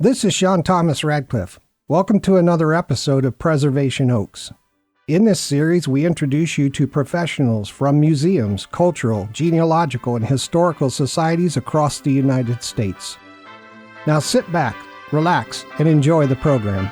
This is Sean Thomas Radcliff. Welcome to another episode of Preservation Oaks. In this series, we introduce you to professionals from museums, cultural, genealogical, and historical societies across the United States. Now sit back, relax, and enjoy the program.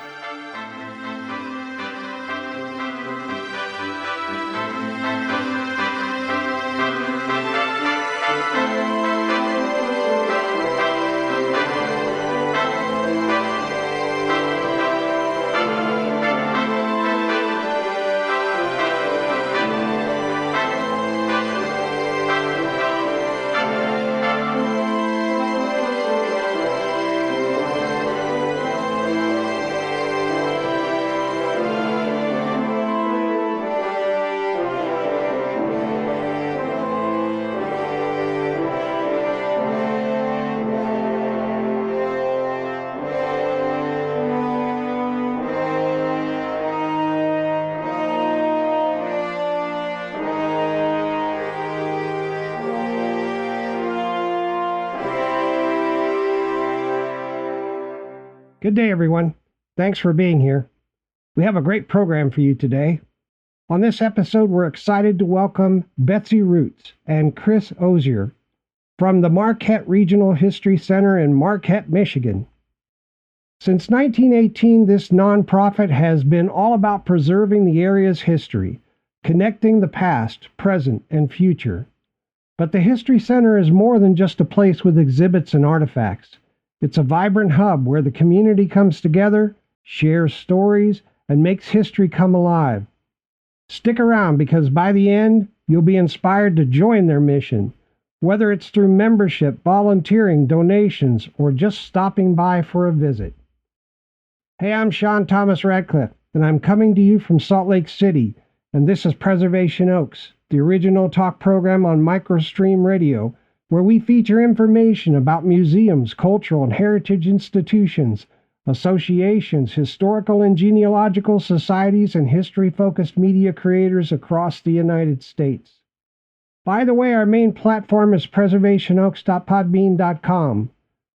Good day, everyone. Thanks for being here. We have a great program for you today. On this episode, we're excited to welcome Betsy Rutz and Cris Osier from the Marquette Regional History Center in Marquette, Michigan. Since 1918, this nonprofit has been all about preserving the area's history, connecting the past, present, and future. But the History Center is more than just a place with exhibits and artifacts. It's a vibrant hub where the community comes together, shares stories, and makes history come alive. Stick around because by the end, you'll be inspired to join their mission, whether it's through membership, volunteering, donations, or just stopping by for a visit. Hey, I'm Sean Thomas Radcliff, and I'm coming to you from Salt Lake City, and this is Preservation Oaks, the original talk program on Microstream Radio, where we feature information about museums, cultural and heritage institutions, associations, historical and genealogical societies, and history-focused media creators across the United States. By the way, our main platform is preservationoaks.podbean.com,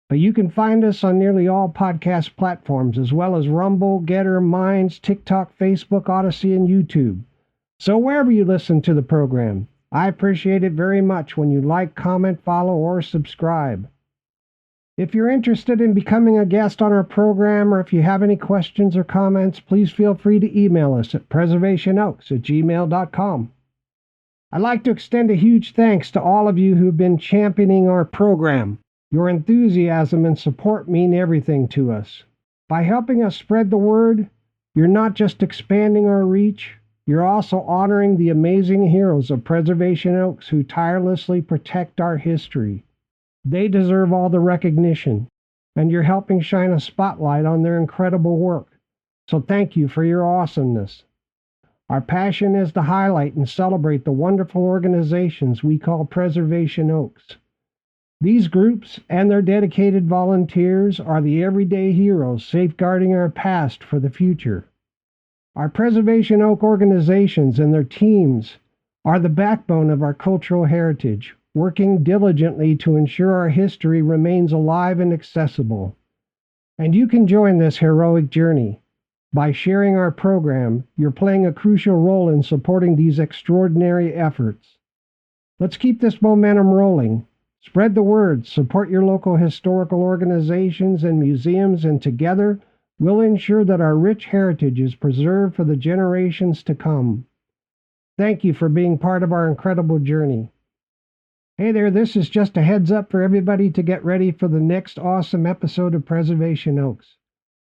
but you can find us on nearly all podcast platforms, as well as Rumble, Getter, Minds, TikTok, Facebook, Odyssey, and YouTube. So wherever you listen to the program, I appreciate it very much when you like, comment, follow, or subscribe. If you're interested in becoming a guest on our program, or if you have any questions or comments, please feel free to email us at preservationoaks@gmail.com. I'd like to extend a huge thanks to all of you who've been championing our program. Your enthusiasm and support mean everything to us. By helping us spread the word, you're not just expanding our reach, you're also honoring the amazing heroes of Preservation Oaks who tirelessly protect our history. They deserve all the recognition, and you're helping shine a spotlight on their incredible work. So thank you for your awesomeness. Our passion is to highlight and celebrate the wonderful organizations we call Preservation Oaks. These groups and their dedicated volunteers are the everyday heroes safeguarding our past for the future. Our Preservation Oak organizations and their teams are the backbone of our cultural heritage, working diligently to ensure our history remains alive and accessible. And you can join this heroic journey. By sharing our program, you're playing a crucial role in supporting these extraordinary efforts. Let's keep this momentum rolling. Spread the word, support your local historical organizations and museums, and together, we'll ensure that our rich heritage is preserved for the generations to come. Thank you for being part of our incredible journey. Hey there, this is just a heads up for everybody to get ready for the next awesome episode of Preservation Oaks.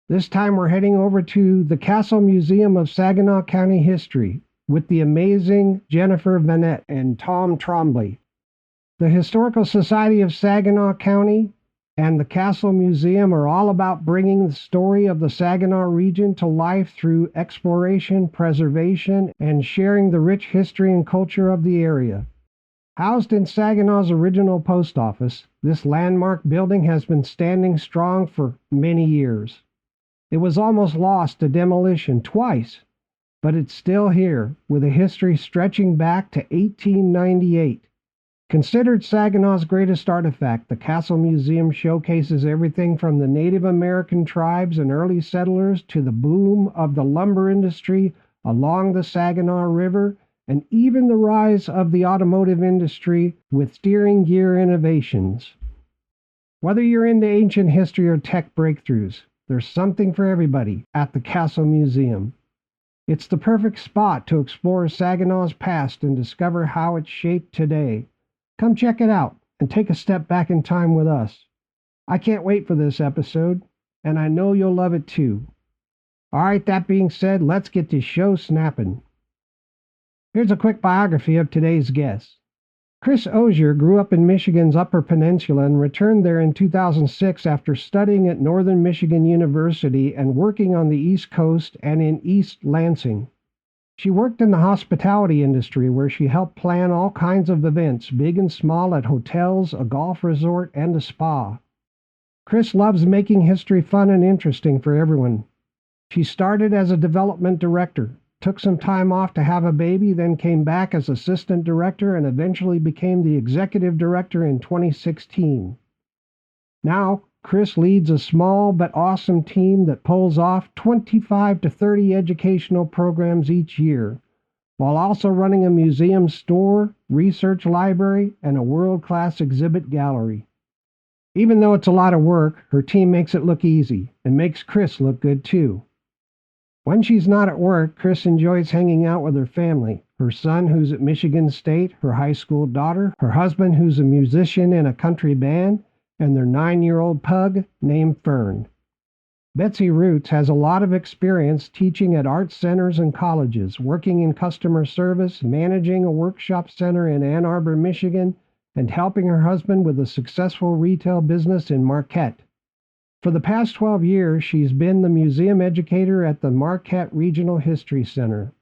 This time we're heading over to the Castle Museum of Saginaw County History with the amazing Jennifer Vanette and Tom Trombley. The Historical Society of Saginaw County and the Castle Museum are all about bringing the story of the Saginaw region to life through exploration, preservation, and sharing the rich history and culture of the area. Housed in Saginaw's original post office, this landmark building has been standing strong for many years. It was almost lost to demolition twice, but it's still here, with a history stretching back to 1898. Considered Saginaw's greatest artifact, the Castle Museum showcases everything from the Native American tribes and early settlers to the boom of the lumber industry along the Saginaw River, and even the rise of the automotive industry with steering gear innovations. Whether you're into ancient history or tech breakthroughs, there's something for everybody at the Castle Museum. It's the perfect spot to explore Saginaw's past and discover how it's shaped today. Come check it out and take a step back in time with us. I can't wait for this episode, and I know you'll love it too. All right, that being said, let's get this show snapping. Here's a quick biography of today's guest. Cris Osier grew up in Michigan's Upper Peninsula and returned there in 2006 after studying at Northern Michigan University and working on the East Coast and in East Lansing. She worked in the hospitality industry where she helped plan all kinds of events, big and small, at hotels, a golf resort, and a spa. Cris loves making history fun and interesting for everyone. She started as a development director, took some time off to have a baby, then came back as assistant director and eventually became the executive director in 2016. Now, Cris leads a small but awesome team that pulls off 25 to 30 educational programs each year, while also running a museum store, research library, and a world-class exhibit gallery. Even though it's a lot of work, her team makes it look easy and makes Cris look good too. When she's not at work, Cris enjoys hanging out with her family, her son who's at Michigan State, her high school daughter, her husband who's a musician in a country band, and their 9-year-old pug named Fern. Betsy Rutz has a lot of experience teaching at art centers and colleges, working in customer service, managing a workshop center in Ann Arbor, Michigan, and helping her husband with a successful retail business in Marquette. For the past 12 years, she's been the museum educator at the Marquette Regional History Center.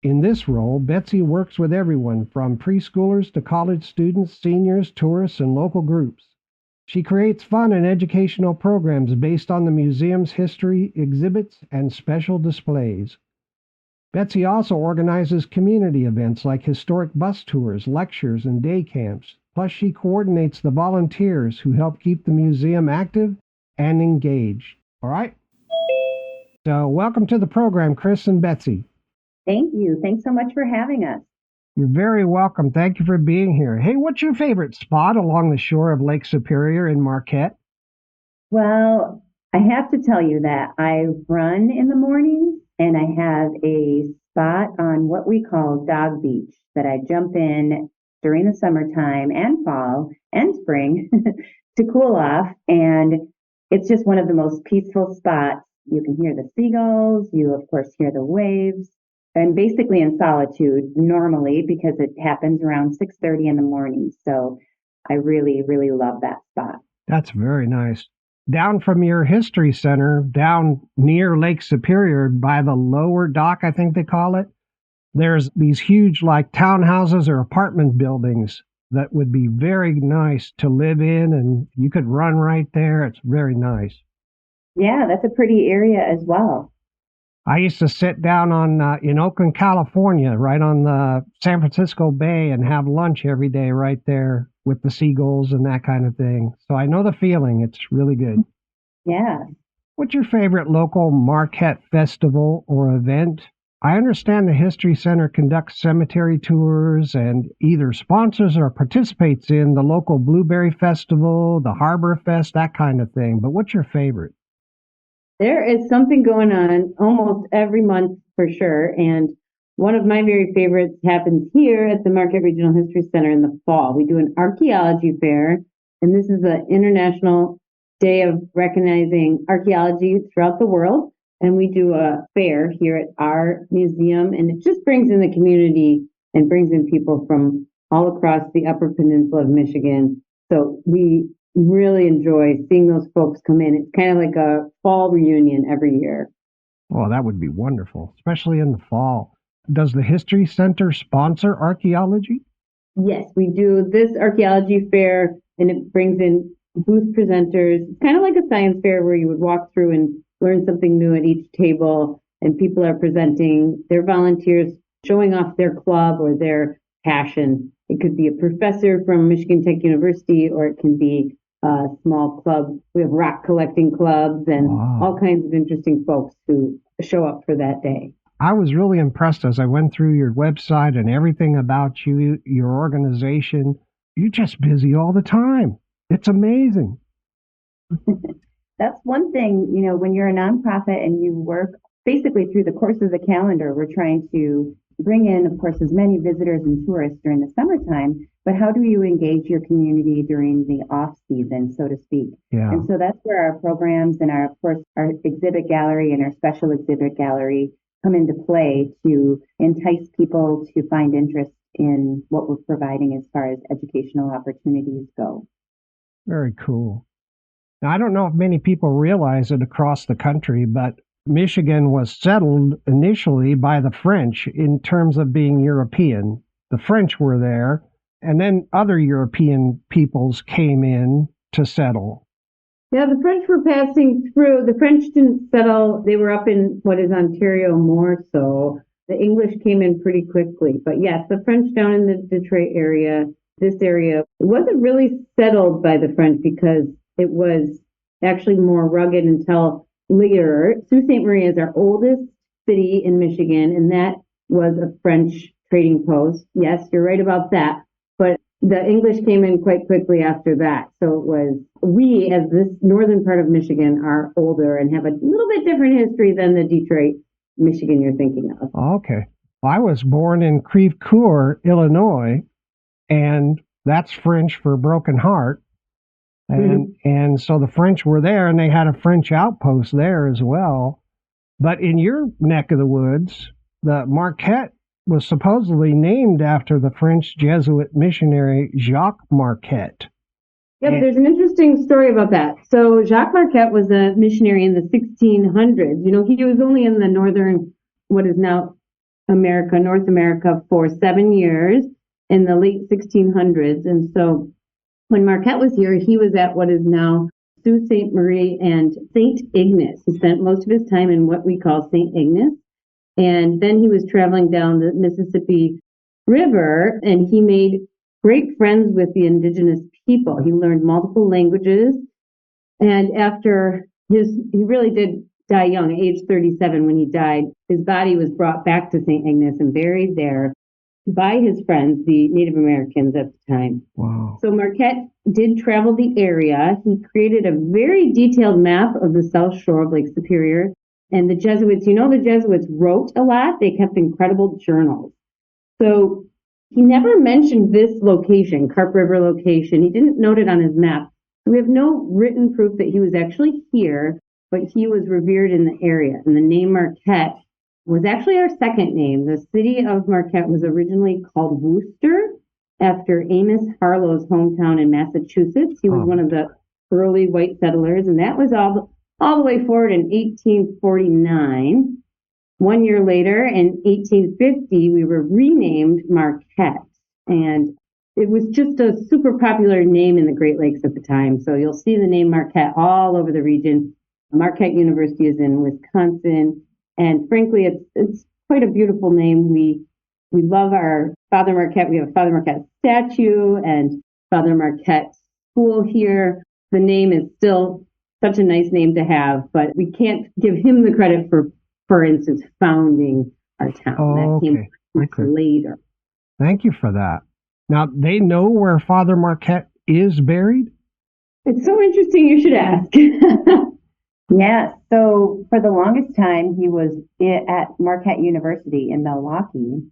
In this role, Betsy works with everyone from preschoolers to college students, seniors, tourists, and local groups. She creates fun and educational programs based on the museum's history, exhibits, and special displays. Betsy also organizes community events like historic bus tours, lectures, and day camps. Plus, she coordinates the volunteers who help keep the museum active and engaged. All right? So, welcome to the program, Cris and Betsy. Thank you. Thanks so much for having us. You're very welcome. Thank you for being here. Hey, what's your favorite spot along the shore of Lake Superior in Marquette? Well, I have to tell you that I run in the mornings and I have a spot on what we call Dog Beach that I jump in during the summertime and fall and spring to cool off. And it's just one of the most peaceful spots. You can hear the seagulls. You, of course, hear the waves. I'm basically in solitude normally because it happens around 6:30 in the morning. So I really, really love that spot. That's very nice. Down from your history center, down near Lake Superior by the lower dock, I think they call it, there's these huge like townhouses or apartment buildings that would be very nice to live in, and you could run right there. It's very nice. Yeah, that's a pretty area as well. I used to sit down in Oakland, California, right on the San Francisco Bay and have lunch every day right there with the seagulls and that kind of thing. So I know the feeling. It's really good. Yeah. What's your favorite local Marquette festival or event? I understand the History Center conducts cemetery tours and either sponsors or participates in the local Blueberry Festival, the Harbor Fest, that kind of thing. But what's your favorite? There is something going on almost every month for sure. And one of my very favorites happens here at the Marquette Regional History Center in the fall. We do an archaeology fair, and this is the International Day of recognizing archaeology throughout the world. And we do a fair here at our museum, and it just brings in the community and brings in people from all across the Upper Peninsula of Michigan. So we really enjoy seeing those folks come in. It's kind of like a fall reunion every year. Oh, that would be wonderful, especially in the fall. Does the History Center sponsor archaeology? Yes, we do this archaeology fair, and it brings in booth presenters. It's kind of like a science fair where you would walk through and learn something new at each table, and people are presenting their volunteers, showing off their club or their passion. It could be a professor from Michigan Tech University, or it can be a small club. We have rock collecting clubs and all kinds of interesting folks who show up for that day. I was really impressed as I went through your website and everything about you, your organization. You're just busy all the time. It's amazing. That's one thing, when you're a nonprofit and you work basically through the course of the calendar, we're trying to bring in, of course, as many visitors and tourists during the summertime, but how do you engage your community during the off season, so to speak? Yeah. And so that's where our programs and of course, our exhibit gallery and our special exhibit gallery come into play to entice people to find interest in what we're providing as far as educational opportunities go. Very cool. Now, I don't know if many people realize it across the country, but Michigan was settled initially by the French in terms of being European. The French were there, and then other European peoples came in to settle. Yeah, the French were passing through. The French didn't settle. They were up in what is Ontario more so. The English came in pretty quickly. But yes, the French down in the Detroit area, this area, wasn't really settled by the French because it was actually more rugged until later. Sault Ste. Marie is our oldest city in Michigan, and that was a French trading post. Yes, you're right about that. But the English came in quite quickly after that. So it was, we, as this northern part of Michigan, are older and have a little bit different history than the Detroit, Michigan you're thinking of. Okay. I was born in Crèvecoeur, Illinois, and that's French for broken heart. And so the French were there, and they had a French outpost there as well. But in your neck of the woods, the Marquette was supposedly named after the French Jesuit missionary Jacques Marquette. Yep, there's an interesting story about that. So Jacques Marquette was a missionary in the 1600s. He was only in the northern, what is now North America, for 7 years in the late 1600s. And so when Marquette was here, he was at what is now Sault Ste. Marie and St. Ignace. He spent most of his time in what we call St. Ignace. And then he was traveling down the Mississippi River, and he made great friends with the indigenous people. He learned multiple languages. And after he really did die young, at age 37 when he died, his body was brought back to St. Ignace and buried there by his friends, the Native Americans at the time. Wow. So Marquette did travel the area. He created a very detailed map of the South Shore of Lake Superior. And the Jesuits, the Jesuits wrote a lot. They kept incredible journals. So he never mentioned this location, Carp River location. He didn't note it on his map. We have no written proof that he was actually here, but he was revered in the area. And the name Marquette was actually our second name. The city of Marquette was originally called Worcester after Amos Harlow's hometown in Massachusetts. He was one of the early white settlers, and that was all the way forward in 1849. 1 year later, in 1850, we were renamed Marquette, and it was just a super popular name in the Great Lakes at the time. So you'll see the name Marquette all over the region. Marquette University is in Wisconsin. And frankly, it's quite a beautiful name. We love our Father Marquette. We have a Father Marquette statue and Father Marquette school here. The name is still such a nice name to have, but we can't give him the credit for instance, founding our town. That came much later. Thank you for that. Now, they know where Father Marquette is buried? It's so interesting you should ask. Yeah, so for the longest time, he was at Marquette University in Milwaukee.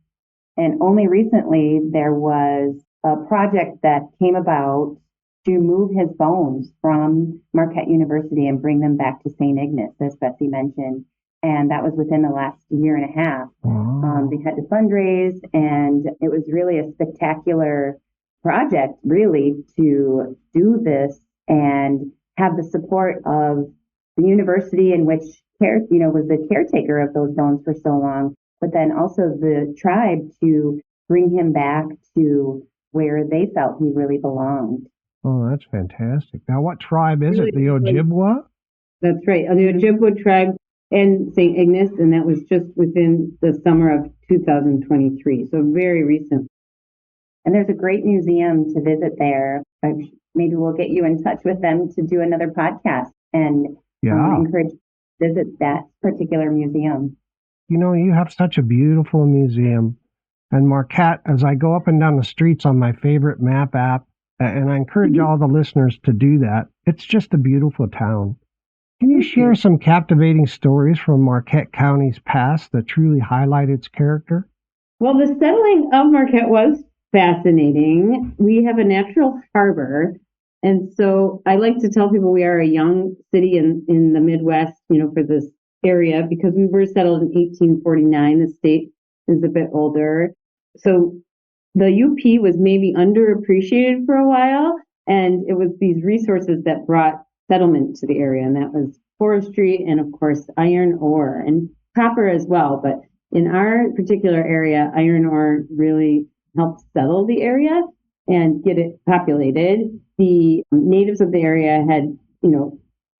And only recently, there was a project that came about to move his bones from Marquette University and bring them back to St. Ignace, as Betsy mentioned. And that was within the last year and a half. Wow. They had to fundraise, and it was really a spectacular project, really, to do this and have the support of the university, in which was the caretaker of those bones for so long, but then also the tribe, to bring him back to where they felt he really belonged. Oh, that's fantastic. Now, what tribe is it? The Ojibwa? That's right. The Ojibwa tribe in St. Ignace, and that was just within the summer of 2023, so very recent. And there's a great museum to visit there. Maybe we'll get you in touch with them to do another podcast and encourage you to visit that particular museum. You know, you have such a beautiful museum. And Marquette, as I go up and down the streets on my favorite map app, and I encourage all the listeners to do that, it's just a beautiful town. Can you share some captivating stories from Marquette County's past that truly highlight its character? Well, the settling of Marquette was fascinating. We have a natural harbor. And so I like to tell people we are a young city in the Midwest, for this area, because we were settled in 1849. The state is a bit older. So the UP was maybe underappreciated for a while. And it was these resources that brought settlement to the area. And that was forestry and, of course, iron ore and copper as well. But in our particular area, iron ore really helped settle the area and get it populated. The natives of the area had,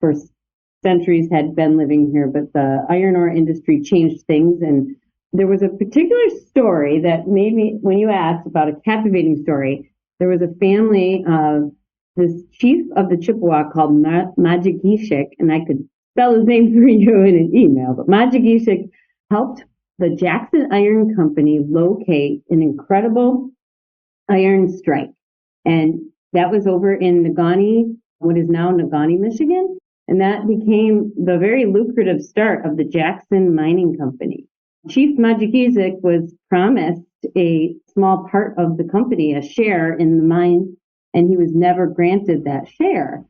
for centuries had been living here, but the iron ore industry changed things. And there was a particular story that made me, when you asked about a captivating story, there was a family of this chief of the Chippewa called Majigishik, and I could spell his name for you in an email, but Majigishik helped the Jackson Iron Company locate an incredible iron strike. And that was over in Negaunee, what is now Negaunee, Michigan. And that became the very lucrative start of the Jackson Mining Company. Chief Majigishik was promised a small part of the company, a share in the mine, and he was never granted that share.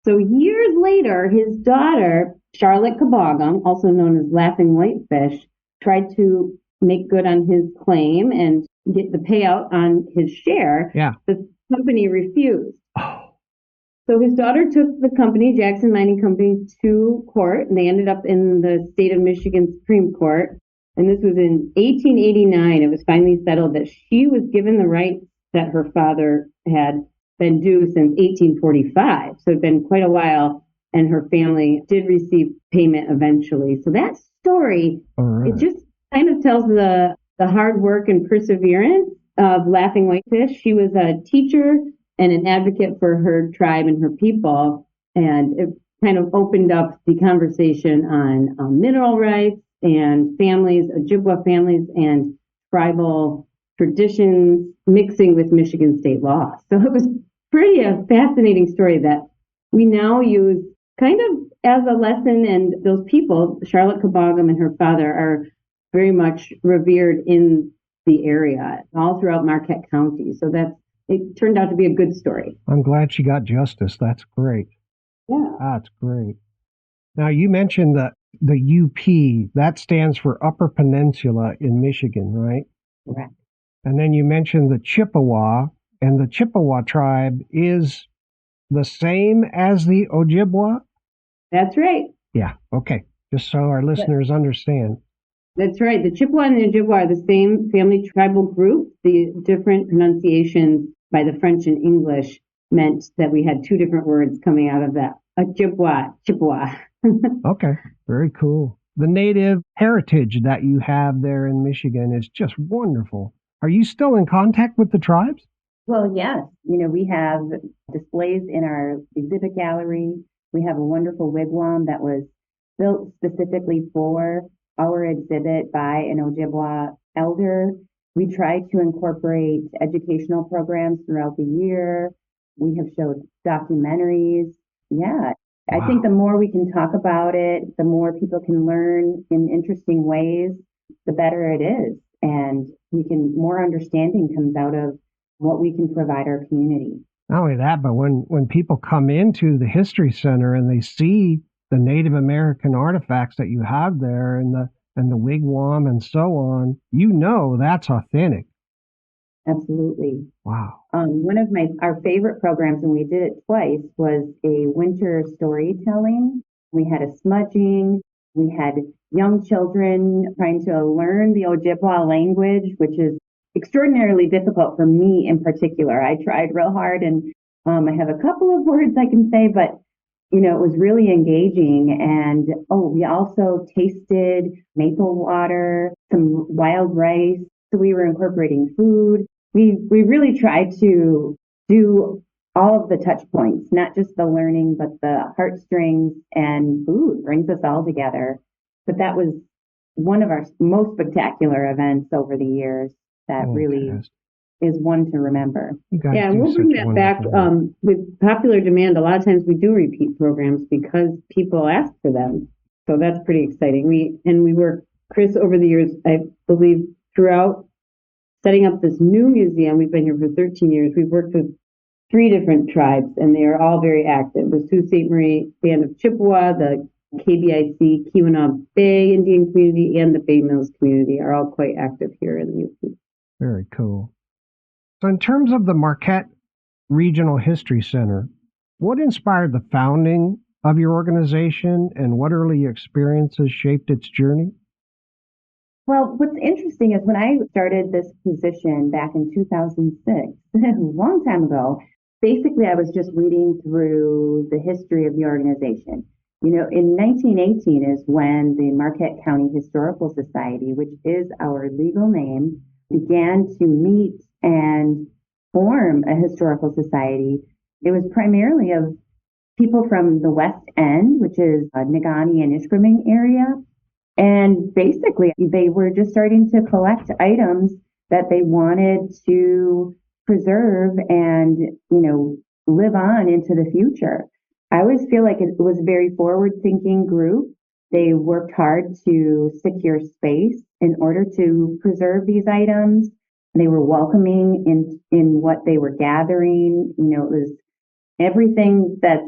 So years later, his daughter, Charlotte Kabogum, also known as Laughing Whitefish, tried to make good on his claim and get the payout on his share. Yeah. The company refused. Oh. So his daughter took the company, Jackson Mining Company, to court, and they ended up in the state of Michigan Supreme Court. And this was in 1889. It was finally settled that she was given the rights that her father had been due since 1845. So it had been quite a while, and her family did receive payment eventually. So that story, It just kind of tells the hard work and perseverance of Laughing Whitefish. She was a teacher and an advocate for her tribe and her people, and it kind of opened up the conversation on mineral rights and families, Ojibwa families, and tribal traditions mixing with Michigan state law. So it was pretty a fascinating story that we now use kind of as a lesson. And those people, Charlotte Kabogum and her father, are very much revered in the area, all throughout Marquette County. So it turned out to be a good story. I'm glad she got justice. That's great. Yeah. That's great. Now, you mentioned the UP. That stands for Upper Peninsula in Michigan, right? Correct. And then you mentioned the Chippewa, and the Chippewa tribe is the same as the Ojibwa? That's right. Yeah, okay. Just so our listeners understand. That's right. The Chippewa and the Ojibwa are the same family tribal group. The different pronunciations by the French and English meant that we had two different words coming out of that. Ojibwa, Chippewa. Okay, very cool. The native heritage that you have there in Michigan is just wonderful. Are you still in contact with the tribes? Well, yes. We have displays in our exhibit gallery. We have a wonderful wigwam that was built specifically for our exhibit by an Ojibwa elder. We try to incorporate educational programs throughout the year. We have showed documentaries. Yeah. Wow. I think the more we can talk about it, the more people can learn in interesting ways, the better it is. And more understanding comes out of what we can provide our community. Not only that, but when people come into the History Center and they see the Native American artifacts that you have there and the wigwam and so on, that's authentic. Absolutely. Wow. One of our favorite programs, and we did it twice, was a winter storytelling. We had a smudging. We had young children trying to learn the Ojibwa language, which is extraordinarily difficult for me in particular. I tried real hard, and I have a couple of words I can say, but it was really engaging. And we also tasted maple water, some wild rice. So we were incorporating food. we really try to do all of the touch points, not just the learning, but the heartstrings, and food brings us all together. But that was one of our most spectacular events over the years that really is one to remember. Yeah, and we'll bring that back with popular demand. A lot of times we do repeat programs because people ask for them. So that's pretty exciting. We work, Cris, over the years, I believe, throughout setting up this new museum. We've been here for 13 years. We've worked with 3 different tribes, and they are all very active. The Sault Ste. Marie Band of Chippewa, the KBIC Keweenaw Bay Indian community, and the Bay Mills community are all quite active here in the UP. Very cool. So in terms of the Marquette Regional History Center, what inspired the founding of your organization, and what early experiences shaped its journey? Well, what's interesting is when I started this position back in 2006, a long time ago, basically I was just reading through the history of the organization. You know, in 1918 is when the Marquette County Historical Society, which is our legal name, began to meet and form a historical society. It was primarily of people from the West End, which is Negaunee and Ishpeming area. And basically, they were just starting to collect items that they wanted to preserve and, live on into the future. I always feel like it was a very forward-thinking group. They worked hard to secure space in order to preserve these items. They were welcoming in what they were gathering. It was everything that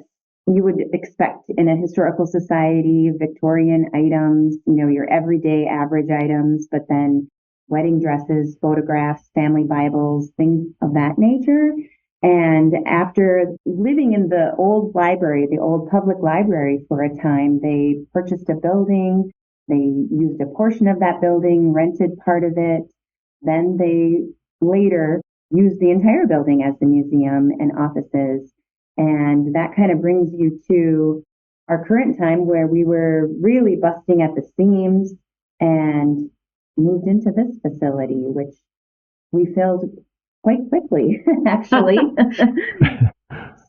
you would expect in a historical society, Victorian items, your everyday average items, but then wedding dresses, photographs, family Bibles, things of that nature. And after living in the old library, the old public library for a time, they purchased a building. They used a portion of that building, rented part of it. Then they later used the entire building as the museum and offices. And that kind of brings you to our current time where we were really busting at the seams and moved into this facility, which we filled quite quickly, actually.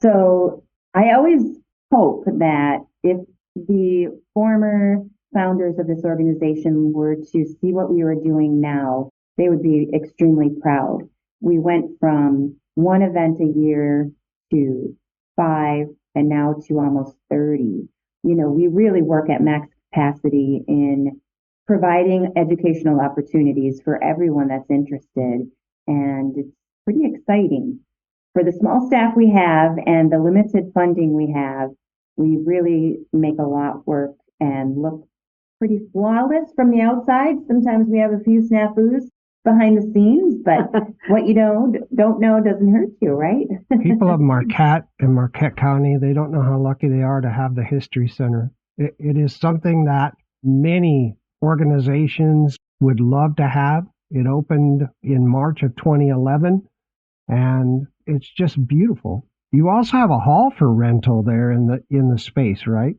So I always hope that if the former founders of this organization were to see what we were doing now, they would be extremely proud. We went from one event a year to 5, and now to almost 30. We really work at max capacity in providing educational opportunities for everyone that's interested. And it's pretty exciting. For the small staff we have and the limited funding we have, we really make a lot work and look pretty flawless from the outside. Sometimes we have a few snafus behind the scenes, but what you don't know doesn't hurt you, right? People of Marquette and Marquette County, they don't know how lucky they are to have the History Center. It is something that many organizations would love to have. It opened in March of 2011, and it's just beautiful. You also have a hall for rental there in the space, right?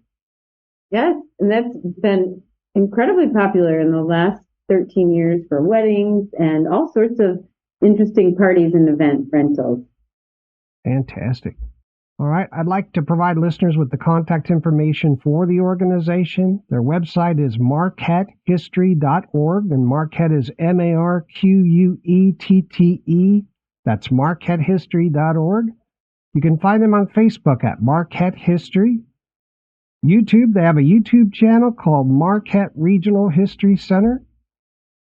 Yes, and that's been incredibly popular in the last 13 years for weddings and all sorts of interesting parties and event rentals. Fantastic. All right. I'd like to provide listeners with the contact information for the organization. Their website is marquettehistory.org, and Marquette is MARQUETTE. That's marquettehistory.org. You can find them on Facebook at Marquette History. YouTube, they have a YouTube channel called Marquette Regional History Center.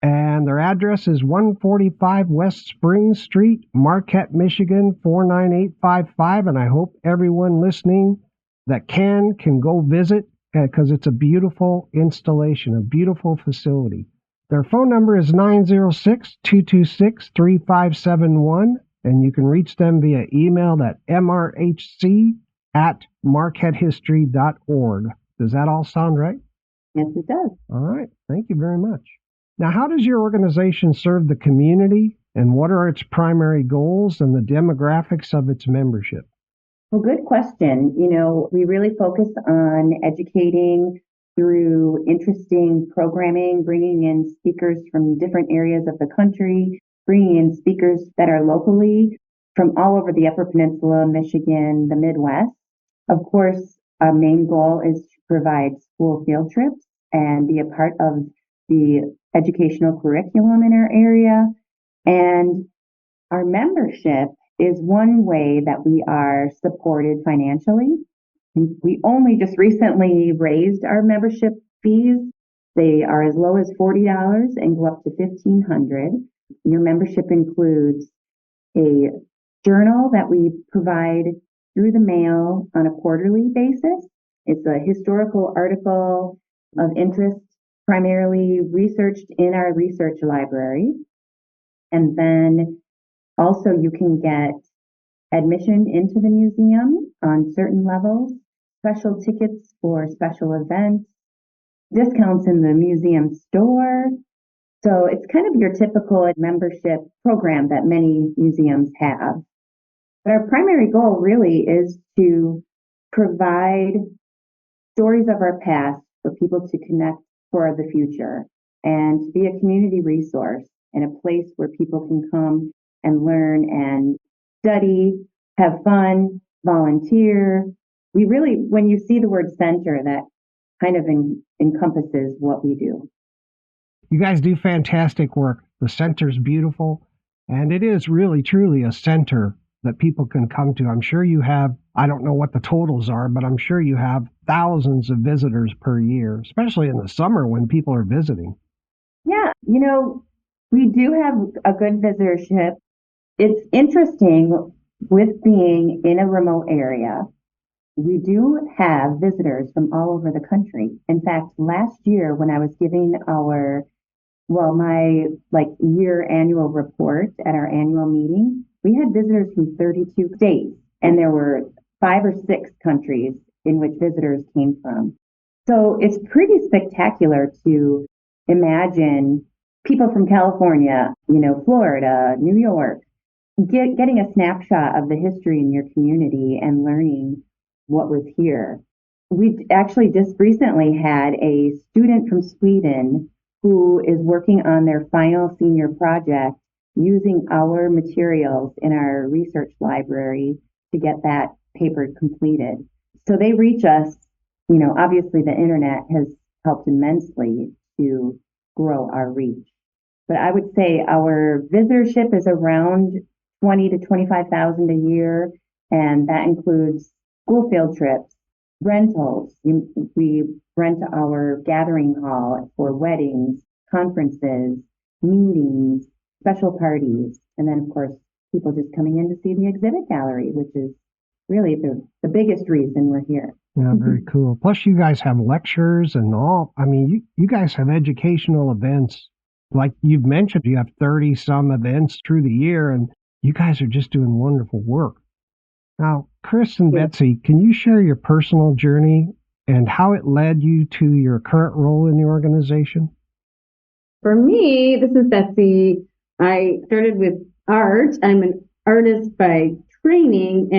And their address is 145 West Spring Street, Marquette, Michigan, 49855. And I hope everyone listening that can go visit because it's a beautiful installation, a beautiful facility. Their phone number is 906-226-3571. And you can reach them via email at mrhc@marquettehistory.org. Does that all sound right? Yes, it does. All right. Thank you very much. Now, how does your organization serve the community, and what are its primary goals and the demographics of its membership? Well, good question. We really focus on educating through interesting programming, bringing in speakers from different areas of the country, bringing in speakers that are locally from all over the Upper Peninsula, Michigan, the Midwest. Of course, our main goal is to provide school field trips and be a part of the educational curriculum in our area. And our membership is one way that we are supported financially. We only just recently raised our membership fees. They are as low as $40 and go up to $1,500. Your membership includes a journal that we provide through the mail on a quarterly basis. It's a historical article of interest, primarily researched in our research library. And then also you can get admission into the museum on certain levels, special tickets for special events, discounts in the museum store. So it's kind of your typical membership program that many museums have. But our primary goal really is to provide stories of our past for people to connect for the future and to be a community resource and a place where people can come and learn and study, have fun, volunteer. We really, when you see the word center, that kind of encompasses what we do. You guys do fantastic work. The center's beautiful, and it is really, truly a center that people can come to. I'm sure you have, I don't know what the totals are, but I'm sure you have thousands of visitors per year, especially in the summer when people are visiting. Yeah, we do have a good visitorship. It's interesting with being in a remote area. We do have visitors from all over the country. In fact, last year when I was giving my year annual report at our annual meeting, we had visitors from 32 states, and there were 5 or 6 countries in which visitors came from. So it's pretty spectacular to imagine people from California, Florida, New York, getting a snapshot of the history in your community and learning what was here. We actually just recently had a student from Sweden who is working on their final senior project using our materials in our research library to get that paper completed. So they reach us, obviously the internet has helped immensely to grow our reach. But I would say our visitorship is around 20 to 25,000 a year, and that includes school field trips, rentals. We rent our gathering hall for weddings, conferences, meetings, special parties, and then of course people just coming in to see the exhibit gallery, which is really the biggest reason we're here. Yeah, very cool. Plus you guys have lectures and all. I mean, you guys have educational events. Like you've mentioned, you have 30 some events through the year, and you guys are just doing wonderful work. Now, Cris and Betsy, can you share your personal journey and how it led you to your current role in the organization? For me, this is Betsy. I started with art. I'm an artist by training,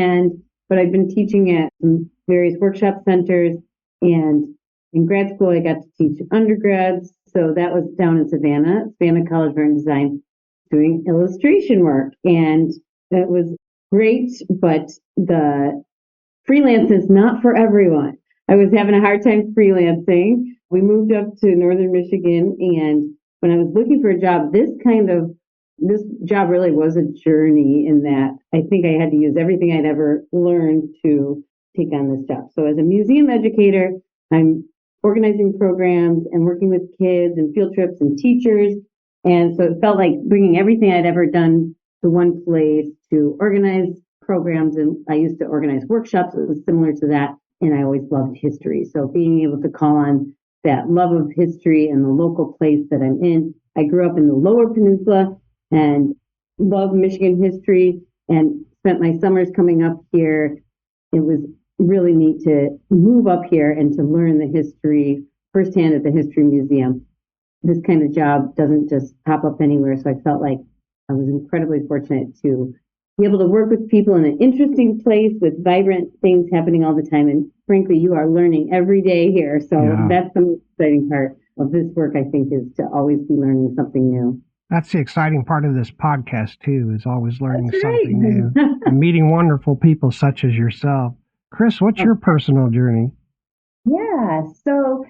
but I've been teaching at some various workshop centers, and in grad school I got to teach undergrads. So that was down in Savannah College of Art and Design, doing illustration work, and it was great, but the freelance is not for everyone. I was having a hard time freelancing. We moved up to northern Michigan, and when I was looking for a job, this job really was a journey in that I think I had to use everything I'd ever learned to take on this job. So as a museum educator, I'm organizing programs and working with kids and field trips and teachers. And so it felt like bringing everything I'd ever done to one place to organize programs. And I used to organize workshops. It was similar to that. And I always loved history. So being able to call on that love of history and the local place that I'm in. I grew up in the Lower Peninsula and love Michigan history and spent my summers coming up here. It was really neat to move up here and to learn the history firsthand at the History Museum. This kind of job doesn't just pop up anywhere, so I felt like I was incredibly fortunate to be able to work with people in an interesting place with vibrant things happening all the time. And frankly, you are learning every day here. So That's the most exciting part of this work, I think, is to always be learning something new. That's the exciting part of this podcast, too, is always learning That's something right. new and meeting wonderful people such as yourself. Cris, what's your personal journey? Yeah. So,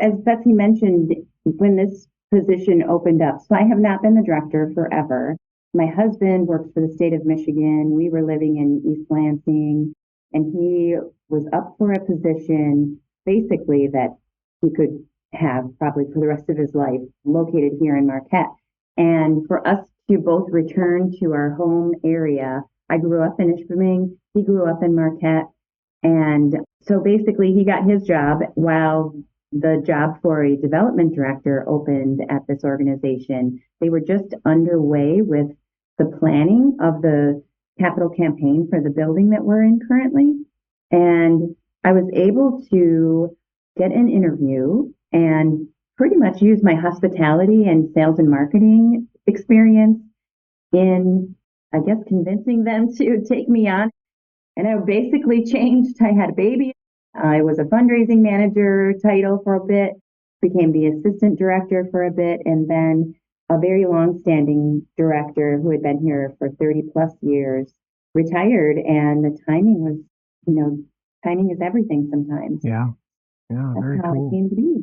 as Betsy mentioned, when this position opened up, so I have not been the director forever. My husband works for the state of Michigan. We were living in East Lansing, and he was up for a position basically that he could have probably for the rest of his life located here in Marquette. And for us to both return to our home area, I grew up in Ishpeming, he grew up in Marquette. And so basically he got his job while the job for a development director opened at this organization. They were just underway with the planning of the capital campaign for the building that we're in currently. And I was able to get an interview and pretty much use my hospitality and sales and marketing experience in, I guess, convincing them to take me on. And I basically changed. I had a baby. I was a fundraising manager title for a bit, became the assistant director for a bit, and then a very long-standing director who had been here for 30 plus years retired. And the timing was, timing is everything sometimes. Yeah. Yeah, That's very how cool. it came to be.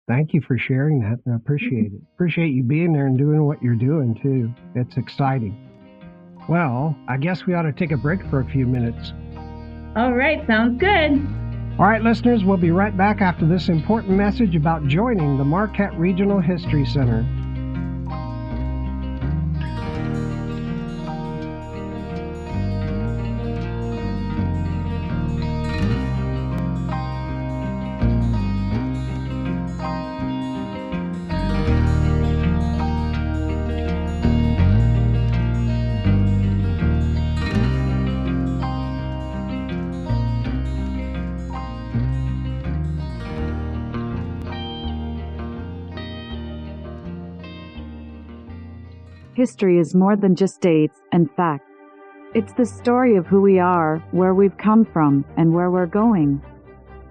Thank you for sharing that. I appreciate it. Appreciate you being there and doing what you're doing, too. It's exciting. Well, I guess we ought to take a break for a few minutes. All right, sounds good. All right, listeners, we'll be right back after this important message about joining the Marquette Regional History Center. History is more than just dates and facts. It's the story of who we are, where we've come from, and where we're going.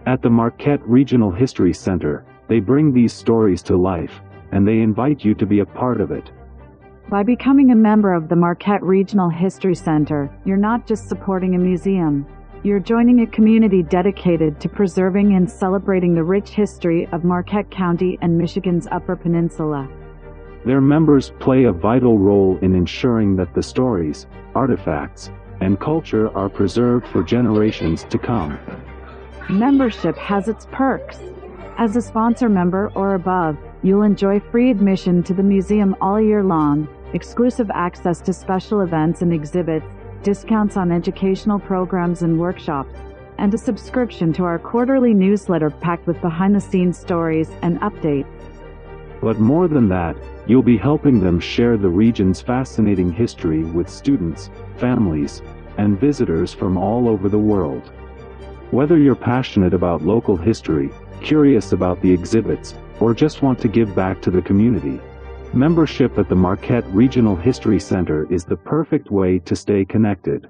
At the Marquette Regional History Center, they bring these stories to life, and they invite you to be a part of it. By becoming a member of the Marquette Regional History Center, you're not just supporting a museum. You're joining a community dedicated to preserving and celebrating the rich history of Marquette County and Michigan's Upper Peninsula. Their members play a vital role in ensuring that the stories, artifacts, and culture are preserved for generations to come. Membership has its perks. As a sponsor member or above, you'll enjoy free admission to the museum all year long, exclusive access to special events and exhibits, discounts on educational programs and workshops, and a subscription to our quarterly newsletter packed with behind-the-scenes stories and updates. But more than that, you'll be helping them share the region's fascinating history with students, families, and visitors from all over the world. Whether you're passionate about local history, curious about the exhibits, or just want to give back to the community, membership at the Marquette Regional History Center is the perfect way to stay connected.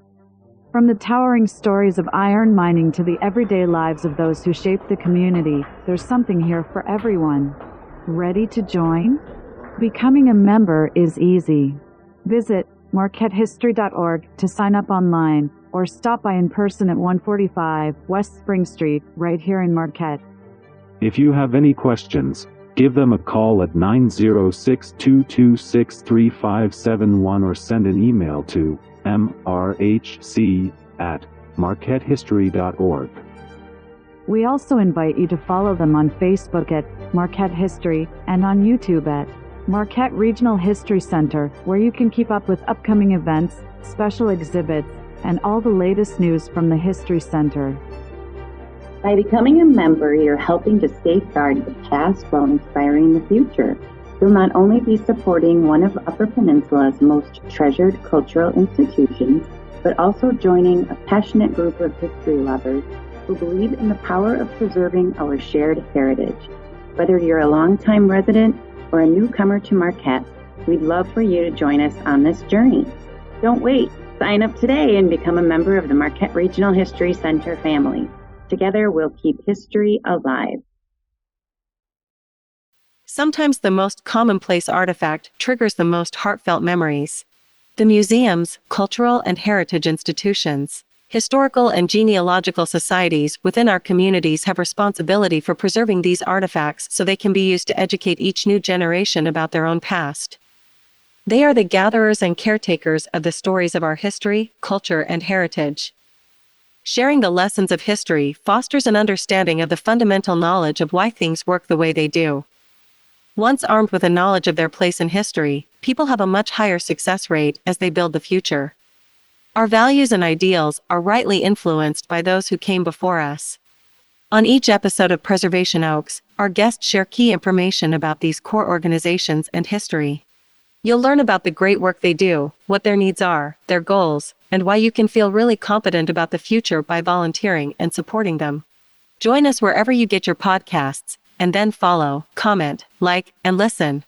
From the towering stories of iron mining to the everyday lives of those who shaped the community, there's something here for everyone. Ready to join? Becoming a member is easy. Visit marquettehistory.org to sign up online or stop by in person at 145 West Spring Street, right here in Marquette. If you have any questions, give them a call at 906-226-3571 or send an email to mrhc@marquettehistory.org. We also invite you to follow them on Facebook at Marquette History and on YouTube at Marquette Regional History Center, where you can keep up with upcoming events, special exhibits, and all the latest news from the History Center. By becoming a member, you're helping to safeguard the past while inspiring the future. You'll not only be supporting one of Upper Peninsula's most treasured cultural institutions, but also joining a passionate group of history lovers who believe in the power of preserving our shared heritage. Whether you're a longtime resident or a newcomer to Marquette, we'd love for you to join us on this journey. Don't wait. Sign up today and become a member of the Marquette Regional History Center family. Together, we'll keep history alive. Sometimes the most commonplace artifact triggers the most heartfelt memories. The museums, cultural and heritage institutions, historical and genealogical societies within our communities have responsibility for preserving these artifacts so they can be used to educate each new generation about their own past. They are the gatherers and caretakers of the stories of our history, culture, and heritage. Sharing the lessons of history fosters an understanding of the fundamental knowledge of why things work the way they do. Once armed with a knowledge of their place in history, people have a much higher success rate as they build the future. Our values and ideals are rightly influenced by those who came before us. On each episode of Preservation Oaks, our guests share key information about these core organizations and history. You'll learn about the great work they do, what their needs are, their goals, and why you can feel really confident about the future by volunteering and supporting them. Join us wherever you get your podcasts, and then follow, comment, like, and listen.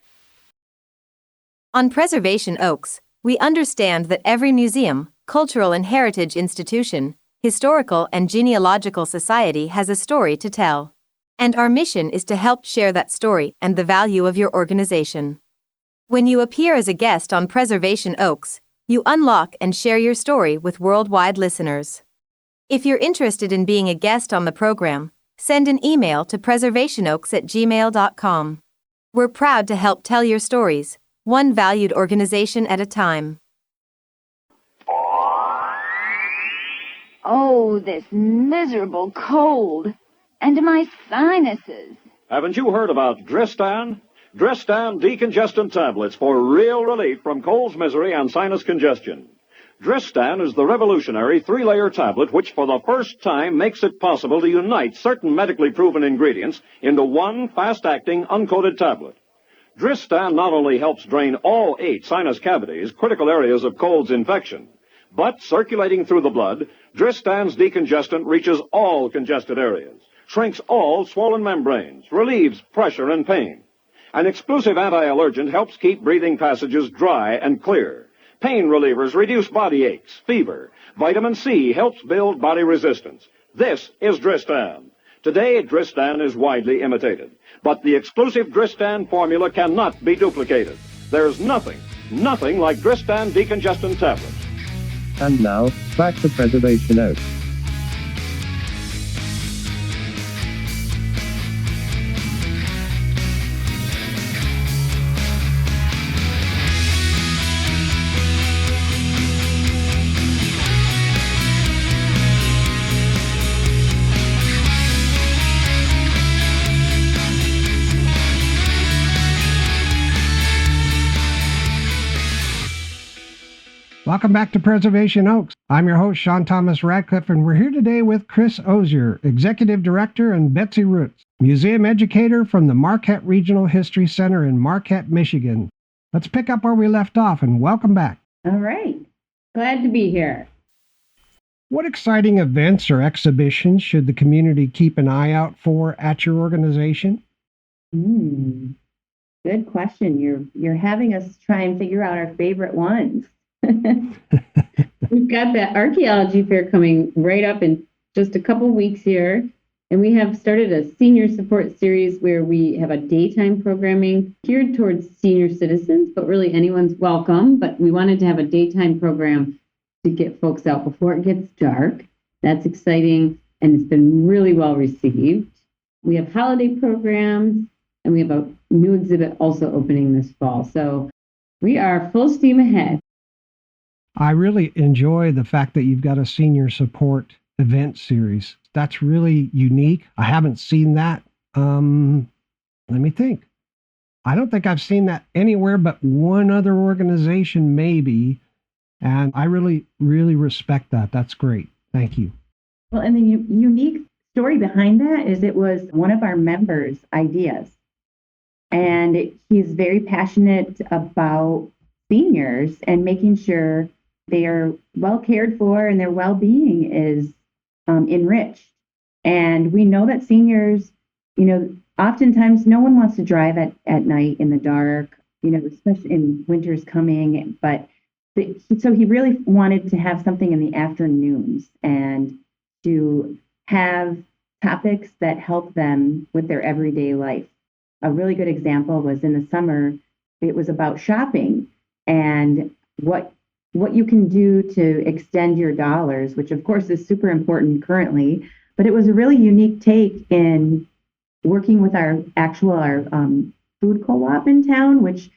On Preservation Oaks, we understand that every museum, cultural and heritage institution, historical and genealogical society has a story to tell. And our mission is to help share that story and the value of your organization. When you appear as a guest on Preservation Oaks, you unlock and share your story with worldwide listeners. If you're interested in being a guest on the program, send an email to preservationoaks@gmail.com. We're proud to help tell your stories, one valued organization at a time. Oh, this miserable cold. And my sinuses. Haven't you heard about Dristan? Dristan decongestant tablets for real relief from cold's misery and sinus congestion. Dristan is the revolutionary 3-layer tablet which for the first time makes it possible to unite certain medically proven ingredients into one fast-acting uncoated tablet. Dristan not only helps drain all 8 sinus cavities, critical areas of cold's infection, but circulating through the blood, Dristan's decongestant reaches all congested areas, shrinks all swollen membranes, relieves pressure and pain. An exclusive anti-allergent helps keep breathing passages dry and clear. Pain relievers reduce body aches, fever. Vitamin C helps build body resistance. This is Dristan. Today, Dristan is widely imitated, but the exclusive Dristan formula cannot be duplicated. There's nothing like Dristan decongestant tablets. And now, back to Preservation Oaks. Welcome back to Preservation Oaks. I'm your host, Sean Thomas Radcliff, and we're here today with Cris Osier, Executive Director, and Betsy Rutz, Museum Educator from the Marquette Regional History Center in Marquette, Michigan. Let's pick up where we left off, and welcome back. All right. Glad to be here. What exciting events or exhibitions should the community keep an eye out for at your organization? Good question. You're having us try and figure out our favorite ones. We've got that archaeology fair coming right up in just a couple weeks here. And we have started a senior support series where we have a daytime programming geared towards senior citizens, but really anyone's welcome. But we wanted to have a daytime program to get folks out before it gets dark. That's exciting, and it's been really well received. We have holiday programs, and we have a new exhibit also opening this fall. So we are full steam ahead. I really enjoy the fact that you've got a senior support event series. That's really unique. I haven't seen that. Let me think. I don't think I've seen that anywhere but one other organization, maybe. And I really, really respect that. That's great. Thank you. Well, and the unique story behind that is it was one of our members' ideas. And he's very passionate about seniors and making sure they are well cared for and their well-being is enriched. And we know that seniors, oftentimes no one wants to drive at night in the dark, especially in winter's coming. So he really wanted to have something in the afternoons and to have topics that help them with their everyday life. a really good example was in the summer, it was about shopping and what you can do to extend your dollars, which of course is super important currently. But it was a really unique take in working with our food co-op in town, which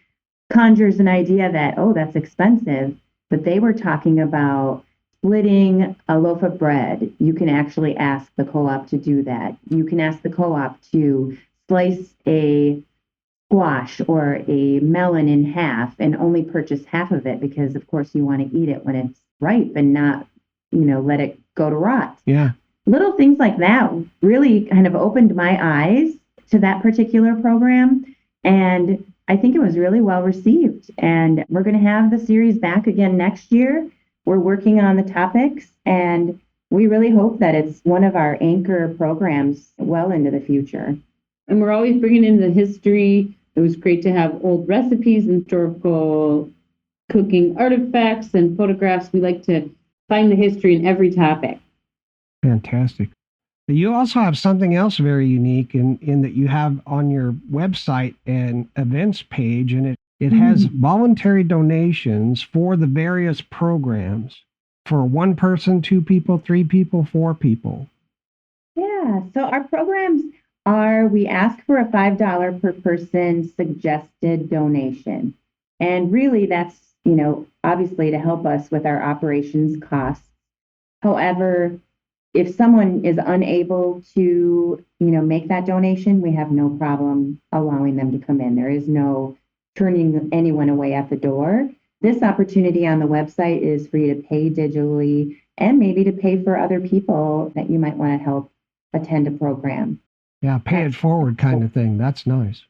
conjures an idea that, oh, that's expensive. But they were talking about splitting a loaf of bread. You can actually ask the co-op to do that. You can ask the co-op to slice a squash or a melon in half and only purchase half of it because, of course, you want to eat it when it's ripe and not, let it go to rot. Yeah. Little things like that really kind of opened my eyes to that particular program. And I think it was really well received. And we're going to have the series back again next year. We're working on the topics, and we really hope that it's one of our anchor programs well into the future. And we're always bringing in the history. It was great to have old recipes and historical cooking artifacts and photographs. We like to find the history in every topic. Fantastic. You also have something else very unique in that you have on your website an events page, and it has voluntary donations for the various programs for 1 person, 2 people, 3 people, 4 people. Yeah, so our programs we ask for a $5 per person suggested donation. And really that's, obviously to help us with our operations costs. However, if someone is unable to, make that donation, we have no problem allowing them to come in. There is no turning anyone away at the door. This opportunity on the website is for you to pay digitally and maybe to pay for other people that you might want to help attend a program. Yeah, pay it forward kind of thing. That's nice.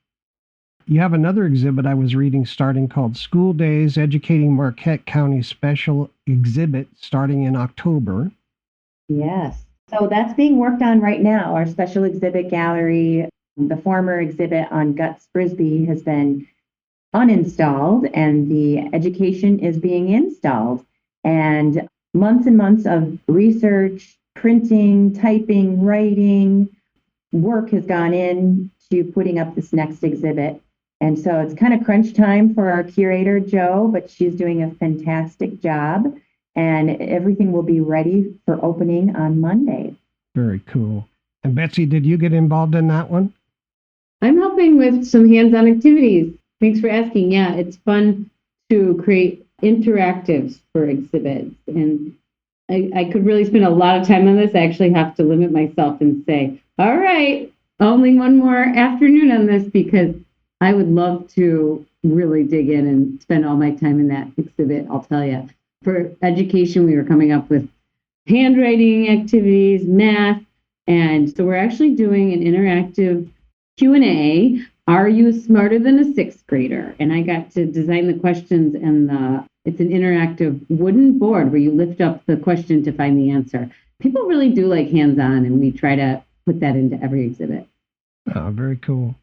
You have another exhibit I was reading starting called School Days Educating Marquette County Special Exhibit starting in October. Yes. So that's being worked on right now. Our special exhibit gallery, the former exhibit on Guts Frisbee has been uninstalled and the education is being installed. And months of research, printing, typing, writing, work has gone into putting up this next exhibit. And so it's kind of crunch time for our curator, Jo, but she's doing a fantastic job. And everything will be ready for opening on Monday. Very cool. And Betsy, did you get involved in that one? I'm helping with some hands-on activities. Thanks for asking. Yeah, it's fun to create interactives for exhibits. And I could really spend a lot of time on this. I actually have to limit myself and say, all right, only one more afternoon on this because I would love to really dig in and spend all my time in that exhibit, I'll tell you. For education, we were coming up with handwriting activities, math, and so we're actually doing an interactive Q&A. Are you smarter than a 6th grader? And I got to design the questions, and it's an interactive wooden board where you lift up the question to find the answer. People really do like hands-on, and we try to put that into every exhibit. Oh, very cool.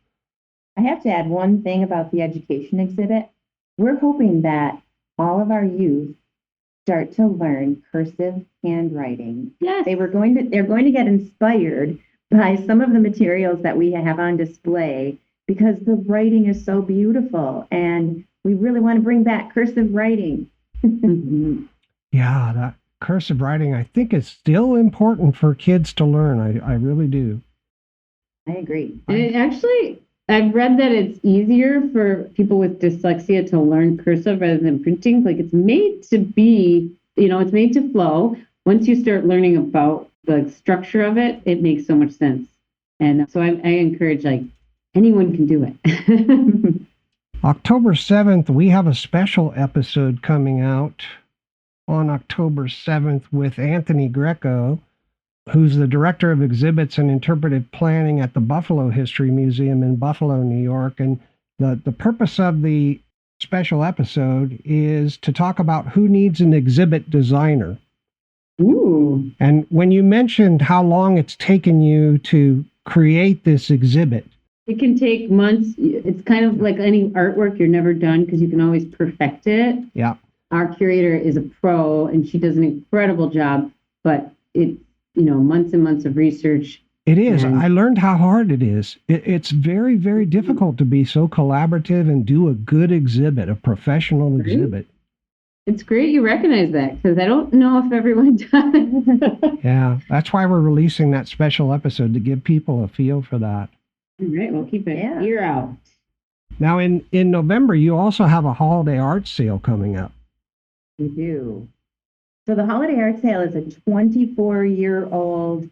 I have to add one thing about the education exhibit. We're hoping that all of our youth start to learn cursive handwriting. Yes. They're going to get inspired by some of the materials that we have on display because the writing is so beautiful and we really want to bring back cursive writing. Yeah, that cursive writing I think is still important for kids to learn. I really do. I agree. And actually, I've read that it's easier for people with dyslexia to learn cursive rather than printing. Like it's made to be, it's made to flow. Once you start learning about the structure of it, it makes so much sense. And so I encourage anyone can do it. October 7th, we have a special episode coming out on October 7th with Anthony Greco, who's the director of exhibits and interpretive planning at the Buffalo History Museum in Buffalo, New York. And the purpose of the special episode is to talk about who needs an exhibit designer. Ooh. And when you mentioned how long it's taken you to create this exhibit. It can take months. It's kind of like any artwork, you're never done because you can always perfect it. Yeah. Our curator is a pro and she does an incredible job, but it's, months and months of research It is. And I learned how hard it is. It's very, very difficult to be so collaborative and do a good exhibit, a professional exhibit. it's great you recognize that, because I don't know if everyone does. Yeah, that's why we're releasing that special episode, to give people a feel for that. All right, we'll keep an ear out. Now, in November, you also have a holiday art sale coming up. We do. So the Holiday Art Sale is a 24-year-old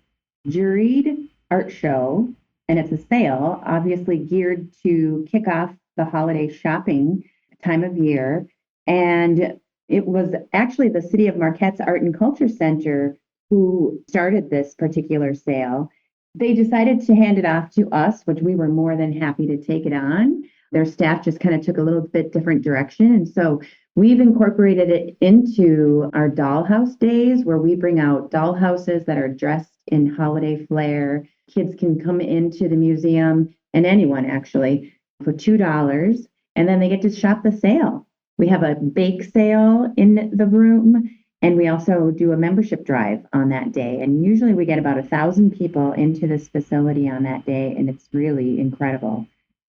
juried art show, and it's a sale, obviously geared to kick off the holiday shopping time of year. And it was actually the City of Marquette's Art and Culture Center who started this particular sale. They decided to hand it off to us, which we were more than happy to take it on. Their staff just kind of took a little bit different direction. And so we've incorporated it into our dollhouse days, where we bring out dollhouses that are dressed in holiday flair. Kids can come into the museum, and anyone actually, for $2, and then they get to shop the sale. We have a bake sale in the room, and we also do a membership drive on that day. And usually we get about 1,000 people into this facility on that day, and it's really incredible.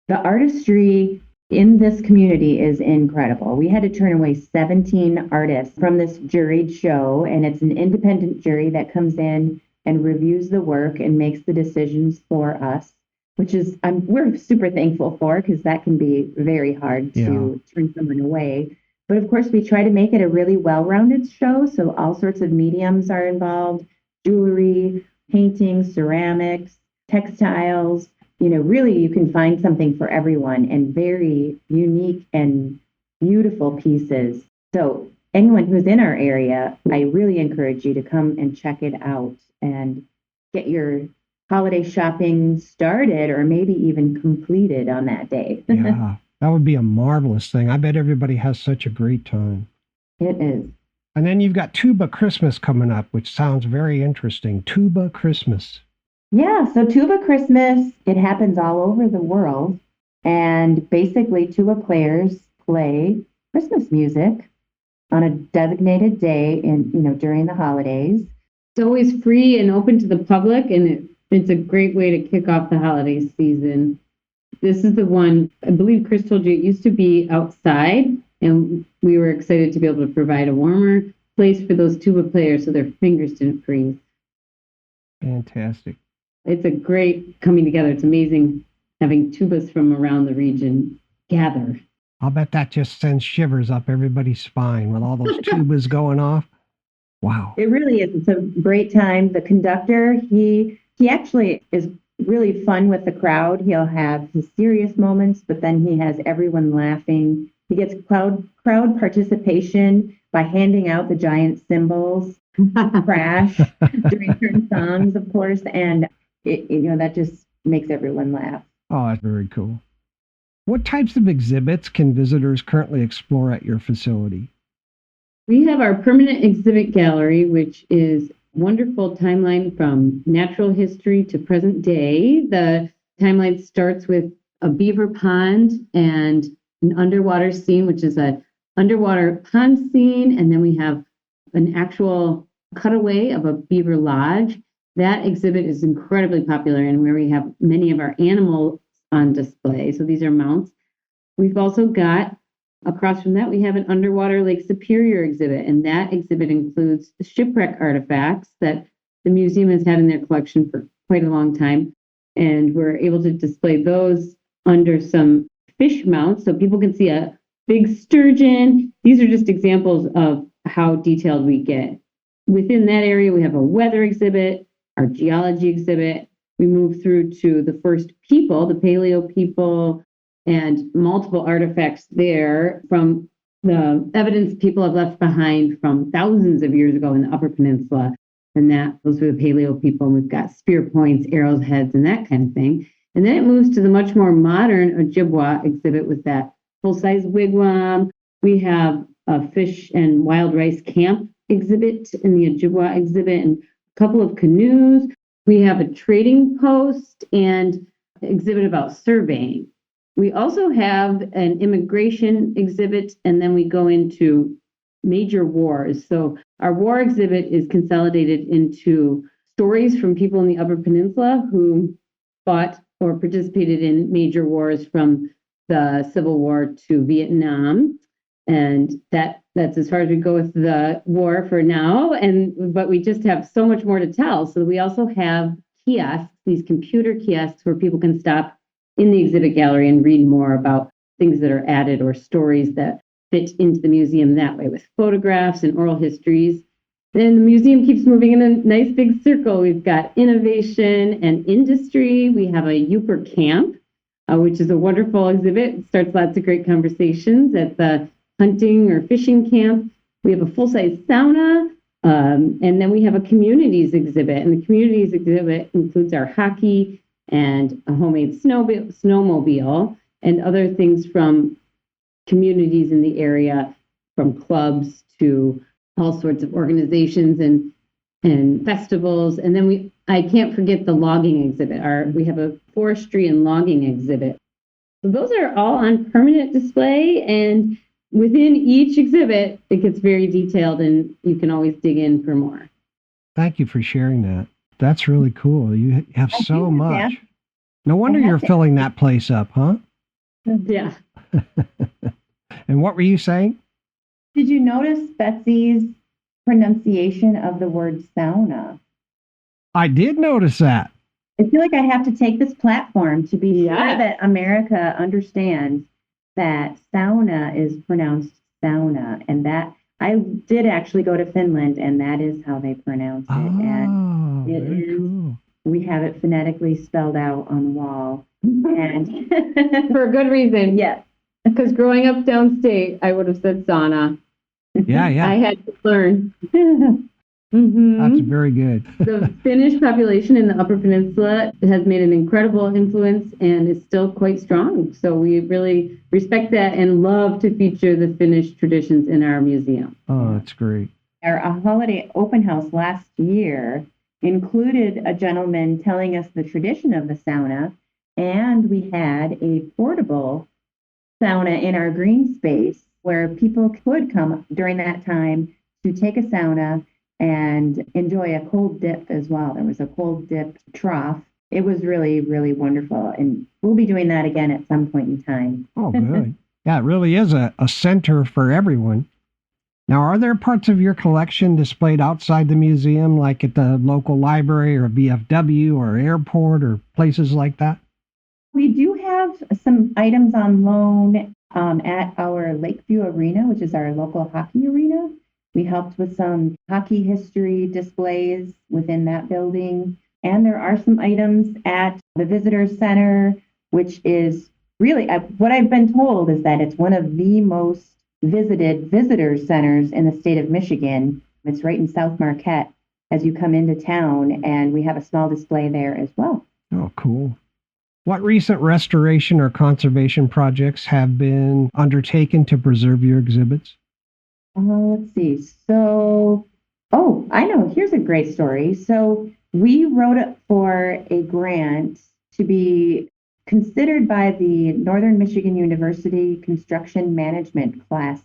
The artistry in this community is incredible. We had to turn away 17 artists from this juried show, and it's an independent jury that comes in and reviews the work and makes the decisions for us, which is we're super thankful for, because that can be very hard to turn someone away. But of course, we try to make it a really well-rounded show, so all sorts of mediums are involved: jewelry, painting, ceramics, textiles. Really, you can find something for everyone, and very unique and beautiful pieces. So anyone who's in our area, I really encourage you to come and check it out and get your holiday shopping started, or maybe even completed on that day. Yeah, that would be a marvelous thing. I bet everybody has such a great time. It is. And then you've got Tuba Christmas coming up, which sounds very interesting. Tuba Christmas. Yeah, so Tuba Christmas, it happens all over the world. And basically, tuba players play Christmas music on a designated day during the holidays. It's always free and open to the public, and it's a great way to kick off the holiday season. This is the one, I believe Cris told you, it used to be outside, and we were excited to be able to provide a warmer place for those tuba players so their fingers didn't freeze. Fantastic. It's a great coming together. It's amazing having tubas from around the region gather. I'll bet that just sends shivers up everybody's spine with all those tubas going off. Wow. It really is. It's a great time. The conductor, he actually is really fun with the crowd. He'll have his serious moments, but then he has everyone laughing. He gets crowd participation by handing out the giant cymbals, crash during certain songs, of course, and that just makes everyone laugh. Oh, that's very cool. What types of exhibits can visitors currently explore at your facility? We have our permanent exhibit gallery, which is a wonderful timeline from natural history to present day. The timeline starts with a beaver pond and an underwater scene, which is an underwater pond scene, and then we have an actual cutaway of a beaver lodge. That exhibit is incredibly popular, and where we have many of our animals on display. So these are mounts. We've also got, across from that, we have an underwater Lake Superior exhibit, and that exhibit includes shipwreck artifacts that the museum has had in their collection for quite a long time. And we're able to display those under some fish mounts so people can see a big sturgeon. These are just examples of how detailed we get. Within that area, we have a weather exhibit, our geology exhibit. We move through to the first people, the Paleo people, and multiple artifacts there from the evidence people have left behind from thousands of years ago in the Upper Peninsula. And those were the Paleo people. And we've got spear points, arrows, heads, and that kind of thing. And then it moves to the much more modern Ojibwa exhibit with that full-size wigwam. We have a fish and wild rice camp exhibit in the Ojibwa exhibit, and a couple of canoes. We have a trading post and exhibit about surveying. We also have an immigration exhibit, and then we go into major wars. So our war exhibit is consolidated into stories from people in the Upper Peninsula who fought or participated in major wars from the Civil War to Vietnam. And that's as far as we go with the war for now. But we just have so much more to tell. So we also have kiosks, these computer kiosks where people can stop in the exhibit gallery and read more about things that are added or stories that fit into the museum that way, with photographs and oral histories. Then the museum keeps moving in a nice big circle. We've got innovation and industry. We have a Youper camp, which is a wonderful exhibit. It starts lots of great conversations at the hunting or fishing camp. We have a full-size sauna, and then we have a communities exhibit. And the communities exhibit includes our hockey and a homemade snowmobile and other things from communities in the area, from clubs to all sorts of organizations and festivals. And then I can't forget the logging exhibit. We have a forestry and logging exhibit. So those are all on permanent display, and within each exhibit, it gets very detailed, and you can always dig in for more. Thank you for sharing that. That's really cool. You have so much. No wonder you're filling that place up, huh? Yeah. And what were you saying? Did you notice Betsy's pronunciation of the word sauna? I did notice that. I feel like I have to take this platform to be sure that America understands that sauna is pronounced sauna, and that I did actually go to Finland, and that is how they pronounce it. And it is cool. We have it phonetically spelled out on the wall, and for a good reason. Yes, because growing up downstate, I would have said sauna. Yeah. I had to learn. That's very good. The Finnish population in the Upper Peninsula has made an incredible influence and is still quite strong. So we really respect that and love to feature the Finnish traditions in our museum. Oh, that's great. Our holiday open house last year included a gentleman telling us the tradition of the sauna, and we had a portable sauna in our green space where people could come during that time to take a sauna and enjoy a cold dip as well. There was a cold dip trough. It was really, really wonderful. And we'll be doing that again at some point in time. Oh, good. Yeah, it really is a center for everyone. Now, are there parts of your collection displayed outside the museum, like at the local library or VFW or airport or places like that? We do have some items on loan at our Lakeview Arena, which is our local hockey arena. We helped with some hockey history displays within that building. And there are some items at the Visitor Center, which is really, what I've been told is that it's one of the most visited visitor centers in the state of Michigan. It's right in South Marquette as you come into town, and we have a small display there as well. Oh, cool. What recent restoration or conservation projects have been undertaken to preserve your exhibits? Let's see. I know. Here's a great story. So we wrote up for a grant to be considered by the Northern Michigan University construction management class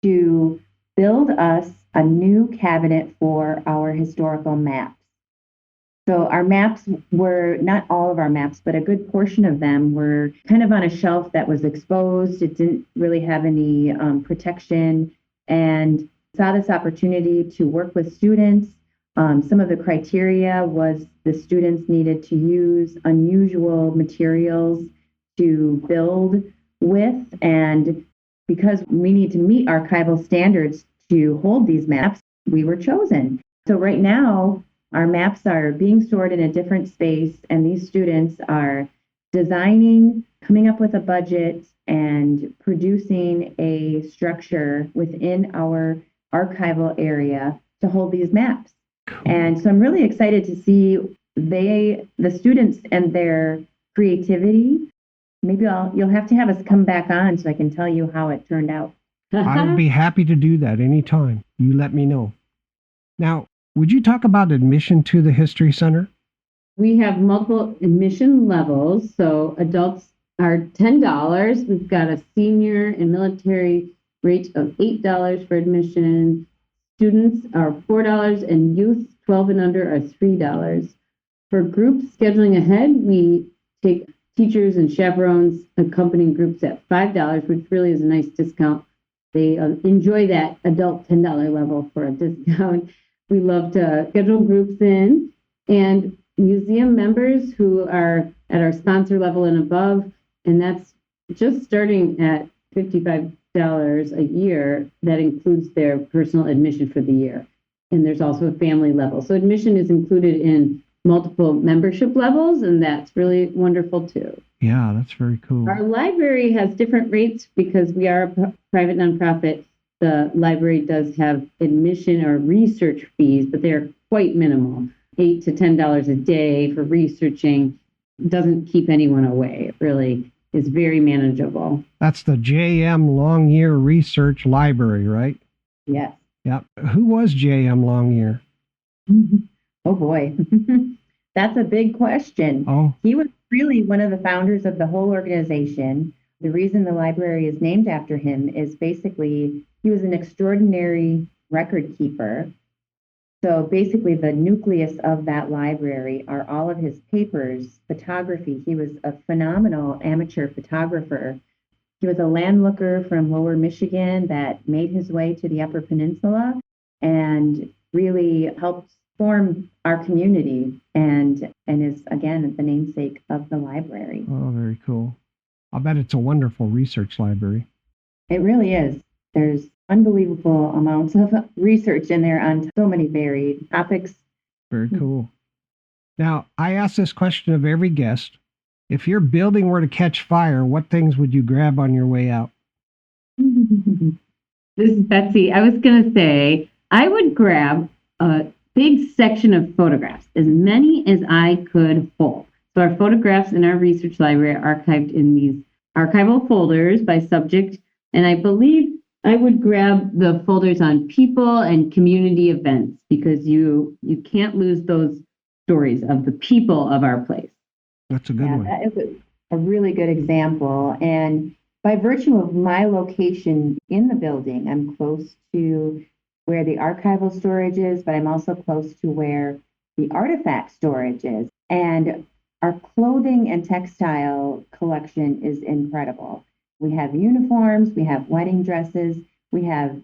to build us a new cabinet for our historical maps. So our maps were, not all of our maps, but a good portion of them were kind of on a shelf that was exposed. It didn't really have any protection, and saw this opportunity to work with students. Some of the criteria was the students needed to use unusual materials to build with, and because we need to meet archival standards to hold these maps, we were chosen. So right now, our maps are being stored in a different space, and these students are designing, coming up with a budget, and producing a structure within our archival area to hold these maps. And so I'm really excited to see the students and their creativity. Maybe you'll have to have us come back on so I can tell you how it turned out. I would be happy to do that anytime. You let me know. Now, would you talk about admission to the History Center? We have multiple admission levels. So adults are $10. We've got a senior and military rate of $8 for admission. Students are $4 and youth 12 and under are $3. For groups scheduling ahead, we take teachers and chaperones accompanying groups at $5, which really is a nice discount. They enjoy that adult $10 level for a discount. We love to schedule groups in, and museum members who are at our sponsor level and above, and that's just starting at $55 a year. That includes their personal admission for the year. And there's also a family level. So admission is included in multiple membership levels, and that's really wonderful too. Yeah, that's very cool. Our library has different rates because we are a private nonprofit. The library does have admission or research fees, but they're quite minimal. $8 to $10 a day for researching doesn't keep anyone away. It really is very manageable. That's the J.M. Longyear Research Library, right? Yes. Yep. Who was J.M. Longyear? Oh boy, that's a big question. Oh. He was really one of the founders of the whole organization. The reason the library is named after him is basically he was an extraordinary record keeper. So basically the nucleus of that library are all of his papers, photography. He was a phenomenal amateur photographer. He was a landlooker from Lower Michigan that made his way to the Upper Peninsula and really helped form our community and is, again, the namesake of the library. Oh, very cool. I'll bet it's a wonderful research library. It really is. There's unbelievable amounts of research in there on so many varied topics. Very cool. Now, I ask this question of every guest. If your building were to catch fire, what things would you grab on your way out? This is Betsy. I was going to say, I would grab a big section of photographs, as many as I could hold. So our photographs in our research library are archived in these archival folders by subject, and I believe I would grab the folders on people and community events because you can't lose those stories of the people of our place. That's a good one. That is a really good example. And by virtue of my location in the building, I'm close to where the archival storage is, but I'm also close to where the artifact storage is. And our clothing and textile collection is incredible. We have uniforms, we have wedding dresses, we have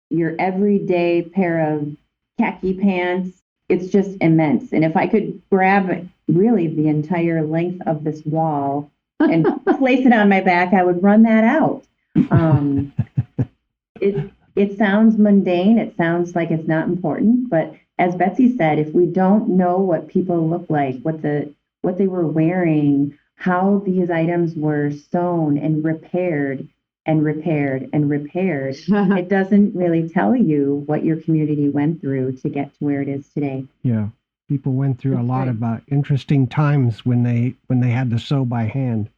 your everyday pair of khaki pants. It's just immense. And if I could grab really the entire length of this wall and place it on my back, I would run that out. It sounds mundane. It sounds like it's not important. But as Betsy said, if we don't know what people look like, what they were wearing, how these items were sewn and repaired and repaired and repaired, it doesn't really tell you what your community went through to get to where it is today. Yeah. People went through a lot of interesting times when they had to sew by hand.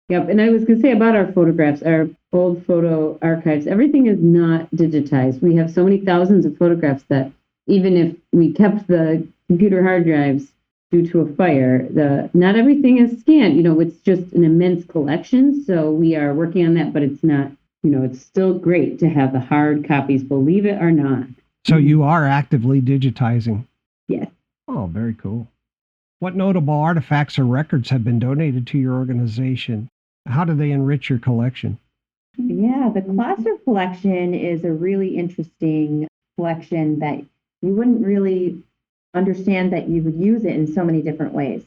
Yep, and I was going to say about our photographs, our old photo archives, everything is not digitized. We have so many thousands of photographs that even if we kept the computer hard drives due to a fire, not everything is scanned. It's just an immense collection. So we are working on that, but it's not, it's still great to have the hard copies, believe it or not. So you are actively digitizing? Yes. Oh, very cool. What notable artifacts or records have been donated to your organization? How do they enrich your collection? Yeah, the Closser collection is a really interesting collection that you wouldn't really understand that you would use it in so many different ways.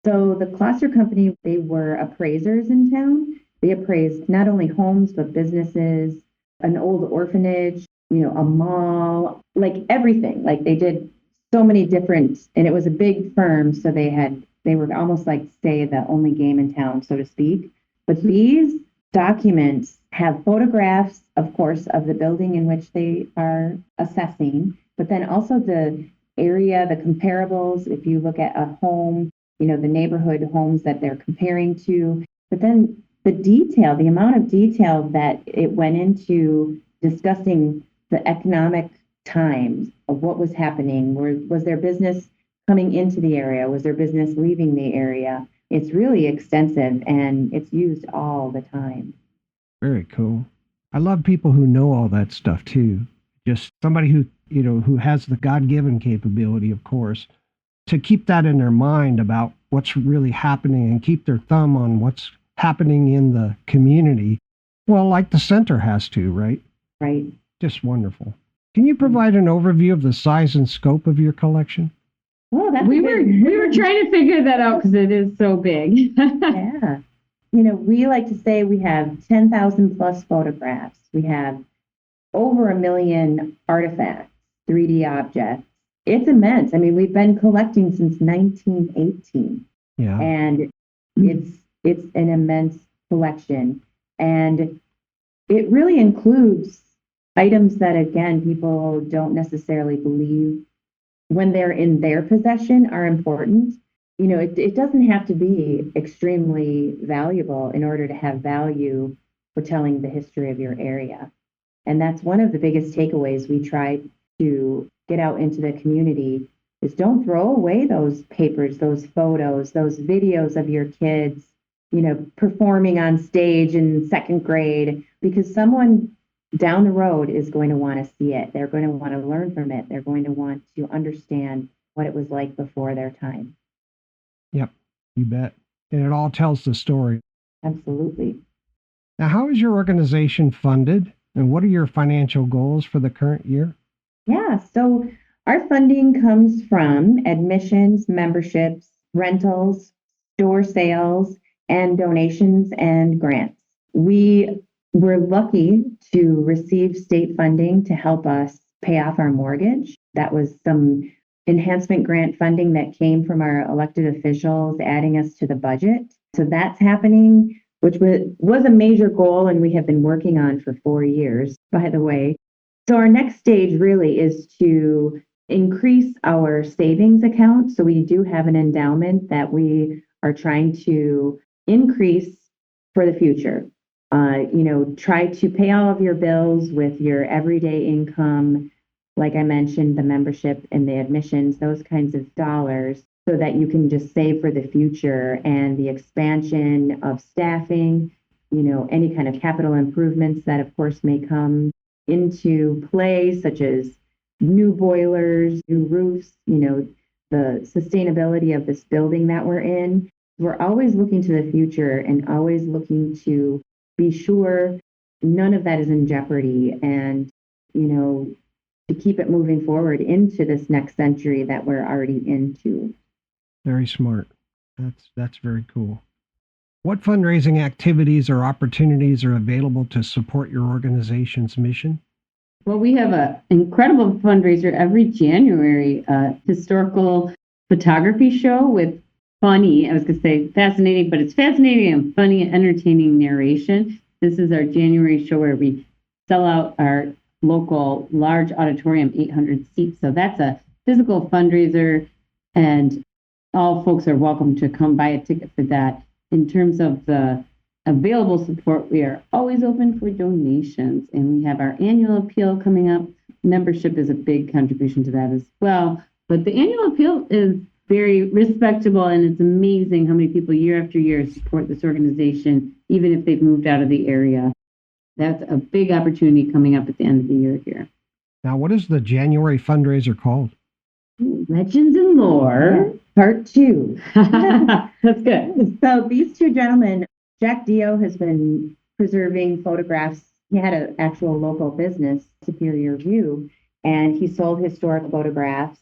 So the Closser Company, they were appraisers in town. They appraised not only homes, but businesses, an old orphanage, a mall, like everything. Like they did so many different, and it was a big firm. So they were almost like, say, the only game in town, so to speak. But these documents have photographs, of course, of the building in which they are assessing, but then also the area, the comparables. If you look at a home, the neighborhood homes that they're comparing to, but then the detail, the amount of detail that it went into discussing the economic times of what was happening. Was there business coming into the area? Was there business leaving the area? It's really extensive and it's used all the time. Very cool. I love people who know all that stuff too. Just somebody who who has the God-given capability, of course, to keep that in their mind about what's really happening and keep their thumb on what's happening in the community. Well, like the center has to, right? Right. Just wonderful. Can you provide an overview of the size and scope of your collection? Well, we were trying to figure that out because it is so big. Yeah. We like to say we have 10,000 plus photographs. We have over 1 million artifacts, 3D objects. It's immense. I mean, we've been collecting since 1918. Yeah. And it's an immense collection. And it really includes items that, again, people don't necessarily believe when they're in their possession are important. It doesn't have to be extremely valuable in order to have value for telling the history of your area. And that's one of the biggest takeaways we try to get out into the community is don't throw away those papers, those photos, those videos of your kids, performing on stage in second grade, because someone down the road is going to want to see it. They're going to want to learn from it. They're going to want to understand what it was like before their time. Yep, you bet. And it all tells the story. Absolutely. Now, how is your organization funded, and what are your financial goals for the current year? Yeah, so our funding comes from admissions, memberships, rentals, store sales, and donations and grants. We were lucky to receive state funding to help us pay off our mortgage. That was some enhancement grant funding that came from our elected officials, adding us to the budget. So that's happening, which was a major goal, and we have been working on for 4 years, by the way. So our next stage really is to increase our savings account. So we do have an endowment that we are trying to increase for the future. Try to pay all of your bills with your everyday income, like I mentioned, the membership and the admissions, those kinds of dollars, so that you can just save for the future and the expansion of staffing, any kind of capital improvements that of course may come into play, such as new boilers, new roofs, the sustainability of this building that we're in. We're always looking to the future and always looking to be sure none of that is in jeopardy, and, to keep it moving forward into this next century that we're already into. Very smart. That's very cool. What fundraising activities or opportunities are available to support your organization's mission? Well, we have an incredible fundraiser every January, historical photography show with funny, I was going to say fascinating, but it's fascinating and funny and entertaining narration. This is our January show where we sell out our local large auditorium, 800 seats. So that's a physical fundraiser, and all folks are welcome to come buy a ticket for that. In terms of the available support, we are always open for donations, and we have our annual appeal coming up. Membership is a big contribution to that as well. But the annual appeal is very respectable, and it's amazing how many people year after year support this organization, even if they've moved out of the area. That's a big opportunity coming up at the end of the year here. Now, what is the January fundraiser called? Legends and Lore, Part 2. That's good. So these two gentlemen, Jack Dio has been preserving photographs. He had an actual local business, Superior View, and he sold historic photographs.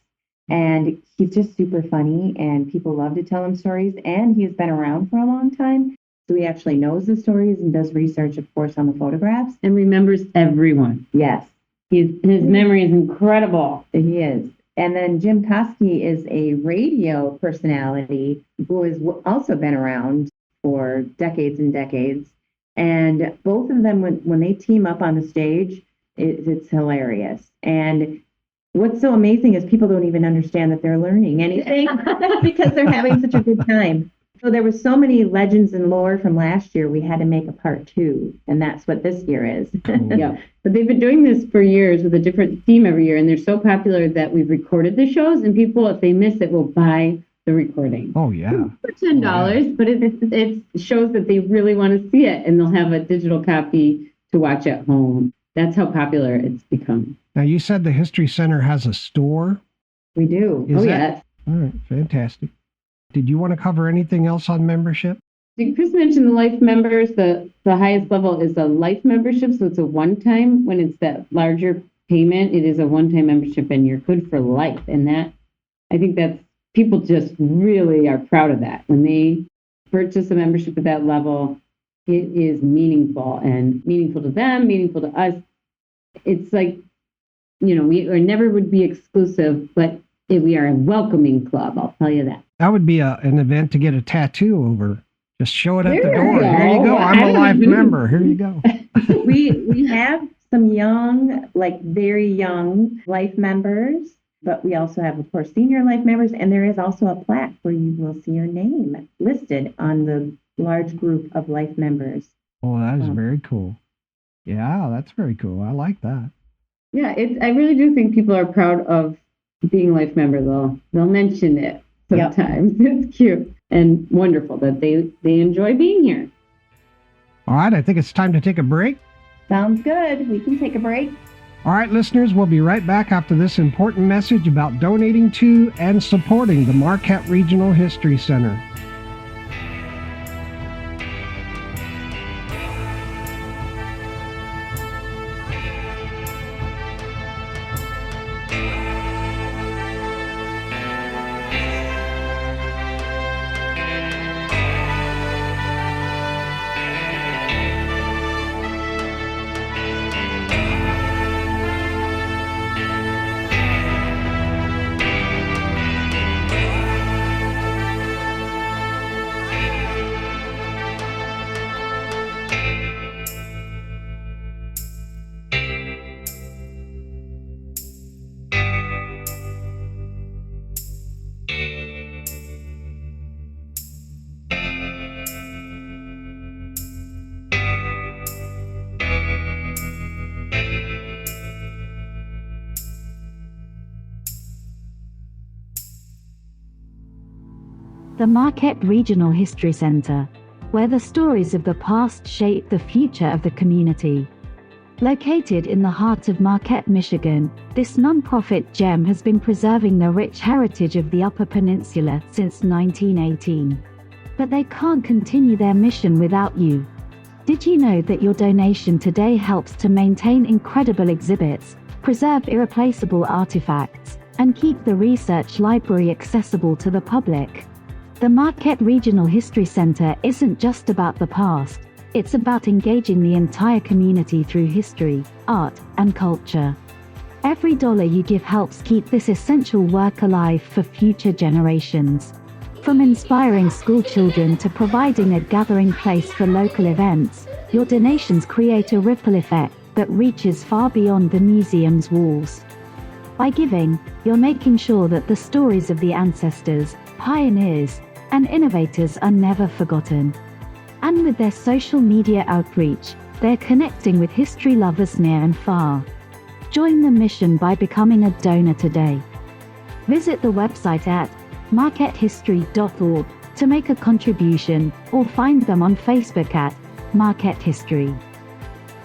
And he's just super funny, and people love to tell him stories. And he's been around for a long time, so he actually knows the stories and does research, of course, on the photographs. And remembers everyone. Yes. His memory is incredible. He is. And then Jim Koski is a radio personality who has also been around for decades and decades. And both of them, when they team up on the stage, it's hilarious. And what's so amazing is people don't even understand that they're learning anything because they're having such a good time. So there was so many legends and lore from last year, we had to make a part 2, and that's what this year is. Yeah, but they've been doing this for years with a different theme every year, and they're so popular that we've recorded the shows, and people, if they miss it, will buy the recording. Oh, yeah. For $10, but it shows that they really want to see it, and they'll have a digital copy to watch at home. That's how popular it's become. Now, you said the History Center has a store. We do. Yes. All right, fantastic. Did you want to cover anything else on membership? Chris mentioned the life members. The highest level is a life membership, so it's a one-time. When it's that larger payment, it is a one-time membership, and you're good for life. And that, I think that's, people just really are proud of that. When they purchase a membership at that level, it is meaningful, and meaningful to them, meaningful to us. It's like, we never would be exclusive, but we are a welcoming club, I'll tell you that. That would be an event to get a tattoo over. Just show it at the door. Here you go. I'm a life member. Here you go. We have some young, very young life members, but we also have, of course, senior life members, and there is also a plaque where you will see your name listed on the large group of life members. Oh, that is very cool. Yeah, that's very cool. I like that. Yeah, I really do think people are proud of being a life member, though. They'll mention it sometimes. Yep. It's cute and wonderful that they enjoy being here. All right, I think it's time to take a break. Sounds good. We can take a break. All right, listeners, we'll be right back after this important message about donating to and supporting the Marquette Regional History Center. The Marquette Regional History Center, where the stories of the past shape the future of the community. Located in the heart of Marquette, Michigan, this nonprofit gem has been preserving the rich heritage of the Upper Peninsula since 1918. But they can't continue their mission without you. Did you know that your donation today helps to maintain incredible exhibits, preserve irreplaceable artifacts, and keep the research library accessible to the public? The Marquette Regional History Center isn't just about the past, it's about engaging the entire community through history, art, and culture. Every dollar you give helps keep this essential work alive for future generations. From inspiring school children to providing a gathering place for local events, your donations create a ripple effect that reaches far beyond the museum's walls. By giving, you're making sure that the stories of the ancestors, pioneers, and innovators are never forgotten. And with their social media outreach, they're connecting with history lovers near and far. Join the mission by becoming a donor today. Visit the website at marquettehistory.org to make a contribution, or find them on Facebook at Marquette History.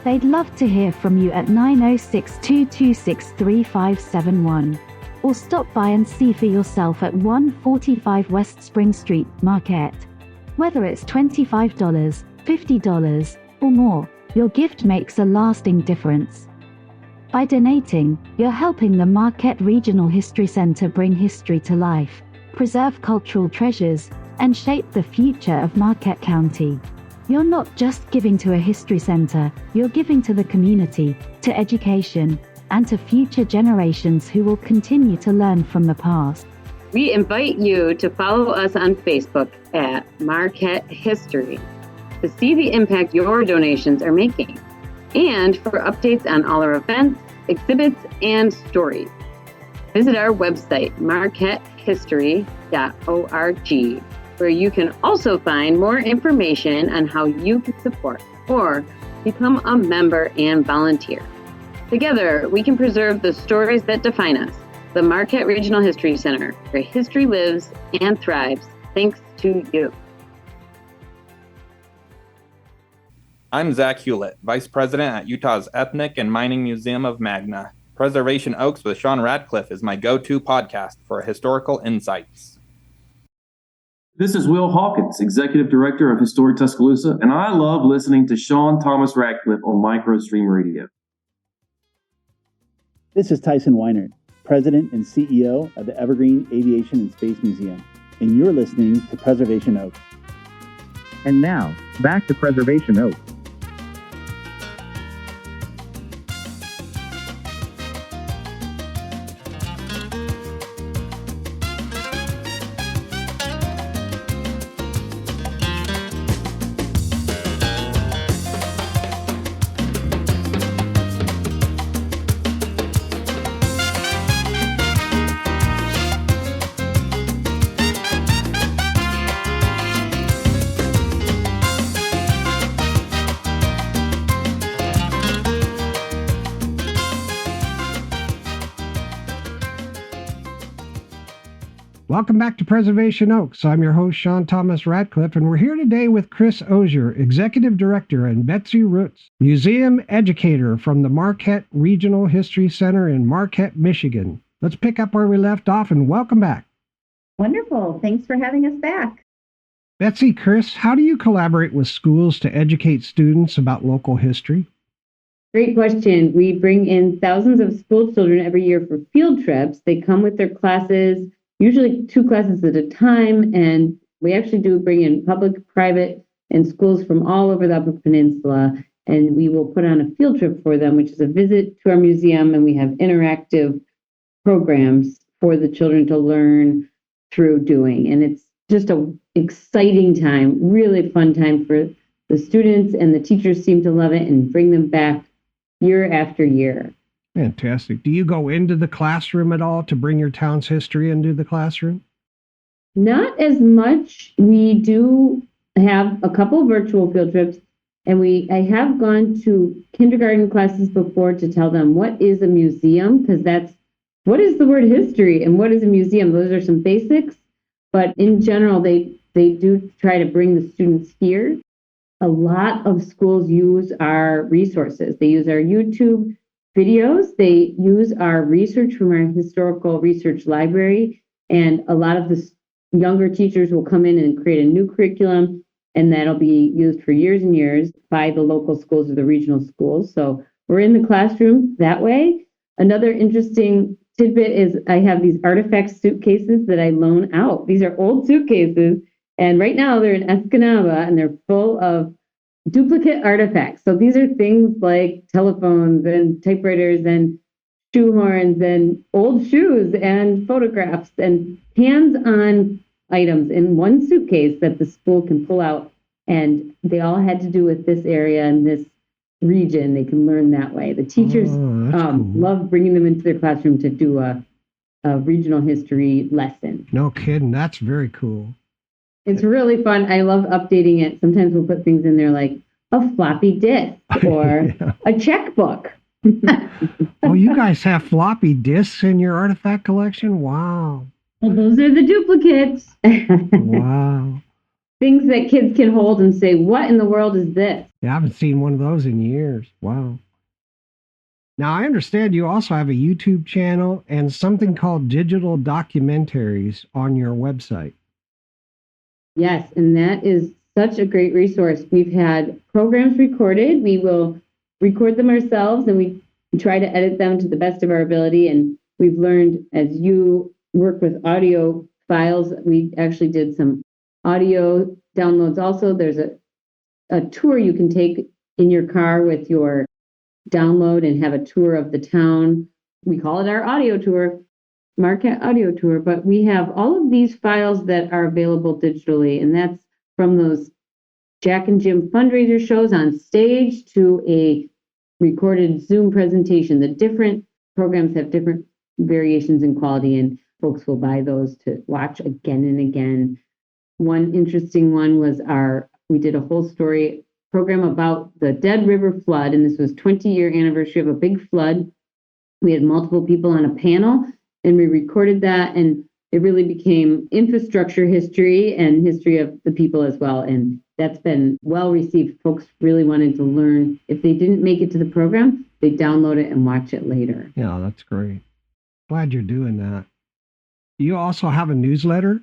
They'd love to hear from you at 906-226-3571. Or stop by and see for yourself at 145 West Spring Street, Marquette. Whether it's $25, $50, or more, your gift makes a lasting difference. By donating, you're helping the Marquette Regional History Center bring history to life, preserve cultural treasures, and shape the future of Marquette County. You're not just giving to a history center, you're giving to the community, to education, and to future generations who will continue to learn from the past. We invite you to follow us on Facebook at Marquette History to see the impact your donations are making, and for updates on all our events, exhibits, and stories. Visit our website, marquettehistory.org, where you can also find more information on how you can support or become a member and volunteer. Together, we can preserve the stories that define us. The Marquette Regional History Center, where history lives and thrives, thanks to you. I'm Zach Hewlett, Vice President at Utah's Ethnic and Mining Museum of Magna. Preservation Oaks with Sean Radcliff is my go-to podcast for historical insights. This is Will Hawkins, Executive Director of Historic Tuscaloosa, and I love listening to Sean Thomas Radcliffe on MicroStream Radio. This is Tyson Weiner, President and CEO of the Evergreen Aviation and Space Museum, and you're listening to Preservation Oaks. And now, back to Preservation Oaks. Welcome back to Preservation Oaks. I'm your host, Sean Thomas Radcliffe, and we're here today with Cris Osier, Executive Director, and Betsy Rutz, Museum Educator from the Marquette Regional History Center in Marquette, Michigan. Let's pick up where we left off, and welcome back. Wonderful. Thanks for having us back. Betsy, Cris, how do you collaborate with schools to educate students about local history? Great question. We bring in thousands of school children every year for field trips. They come with their classes, usually 2 classes at a time, and we actually do bring in public, private, and schools from all over the Upper Peninsula, and we will put on a field trip for them, which is a visit to our museum, and we have interactive programs for the children to learn through doing, and it's just an exciting time, really fun time for the students, and the teachers seem to love it and bring them back year after year. Fantastic. Do you go into the classroom at all to bring your town's history into the classroom? Not as much. We do have a couple virtual field trips, and I have gone to kindergarten classes before to tell them what is a museum, because what is the word history and what is a museum? Those are some basics, but in general, they do try to bring the students here. A lot of schools use our resources. They use our YouTube videos. They use our research from our historical research library, and a lot of the younger teachers will come in and create a new curriculum, and that'll be used for years and years by the local schools or the regional schools. So we're in the classroom that way. Another interesting tidbit is I have these artifact suitcases that I loan out. These are old suitcases, and right now they're in Escanaba, and they're full of duplicate artifacts. So these are things like telephones and typewriters and shoehorns and old shoes and photographs and hands-on items in one suitcase that the school can pull out. And they all had to do with this area and this region. They can learn that way. The teachers cool. Love bringing them into their classroom to do a regional history lesson. No kidding. That's very cool. It's really fun. I love updating it. Sometimes we'll put things in there like a floppy disk or a checkbook. Oh, you guys have floppy disks in your artifact collection? Wow. Well, those are the duplicates. Wow. Things that kids can hold and say, what in the world is this? Yeah, I haven't seen one of those in years. Wow. Now, I understand you also have a YouTube channel and something called digital documentaries on your website. Yes, and that is such a great resource. We've had programs recorded. We will record them ourselves, and we try to edit them to the best of our ability. And we've learned, as you work with audio files, we actually did some audio downloads also. There's a tour you can take in your car with your download and have a tour of the town. We call it our audio tour. Marquette Audio Tour, but we have all of these files that are available digitally, and that's from those Jack and Jim fundraiser shows on stage to a recorded Zoom presentation. The different programs have different variations in quality, and folks will buy those to watch again and again. One interesting one was we did a whole story program about the Dead River flood, and this was 20-year anniversary of a big flood. We had multiple people on a panel, and we recorded that, and it really became infrastructure history and history of the people as well. And that's been well received. Folks really wanted to learn. If they didn't make it to the program, they download it and watch it later. Yeah, that's great. Glad you're doing that. You also have a newsletter?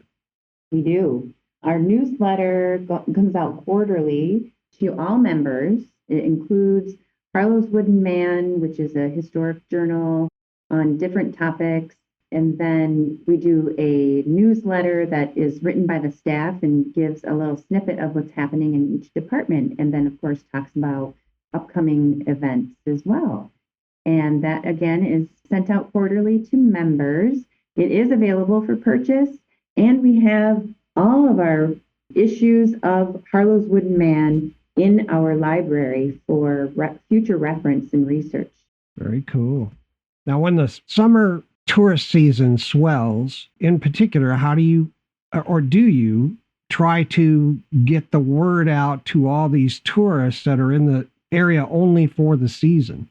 We do. Our newsletter comes out quarterly to all members. It includes Harlow's Wooden Man, which is a historic journal on different topics. And then we do a newsletter that is written by the staff and gives a little snippet of what's happening in each department. And then, of course, talks about upcoming events as well. And that, again, is sent out quarterly to members. It is available for purchase. And we have all of our issues of Harlow's Wooden Man in our library for future reference and research. Very cool. Now, when the summer tourist season swells, in particular, how do you, or do you, try to get the word out to all these tourists that are in the area only for the season?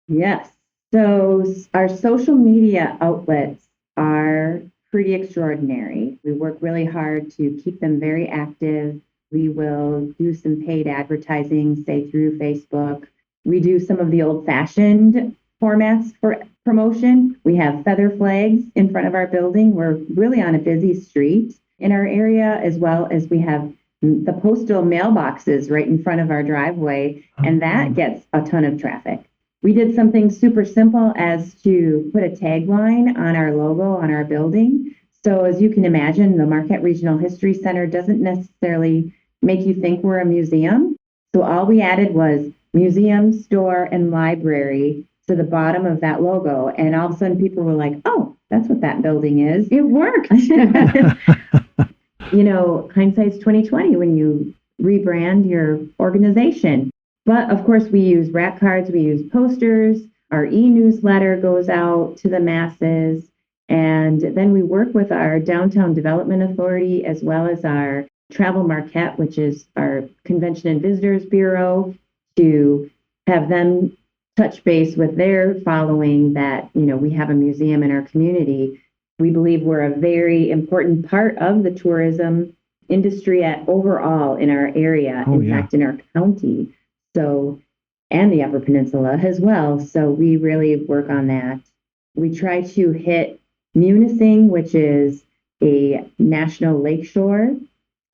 Yes. So our social media outlets are pretty extraordinary. We work really hard to keep them very active. We will do some paid advertising, say through Facebook. We do some of the old-fashioned formats for promotion. We have feather flags in front of our building. We're really on a busy street in our area, as well as we have the postal mailboxes right in front of our driveway, and that gets a ton of traffic. We did something super simple as to put a tagline on our logo on our building. So as you can imagine, the Marquette Regional History Center doesn't necessarily make you think we're a museum. So all we added was museum, store, and library to the bottom of that logo. And all of a sudden people were like, oh, that's what that building is. It worked. You know, hindsight's 2020 when you rebrand your organization. But of course, we use rat cards, we use posters, our e-newsletter goes out to the masses, and then we work with our Downtown Development Authority as well as our Travel Marquette, which is our Convention and Visitors Bureau, to have them touch base with their following that, you know, we have a museum in our community. We believe we're a very important part of the tourism industry overall in our area, in fact, in our county. So, and the Upper Peninsula as well. So we really work on that. We try to hit Munising, which is a national lakeshore,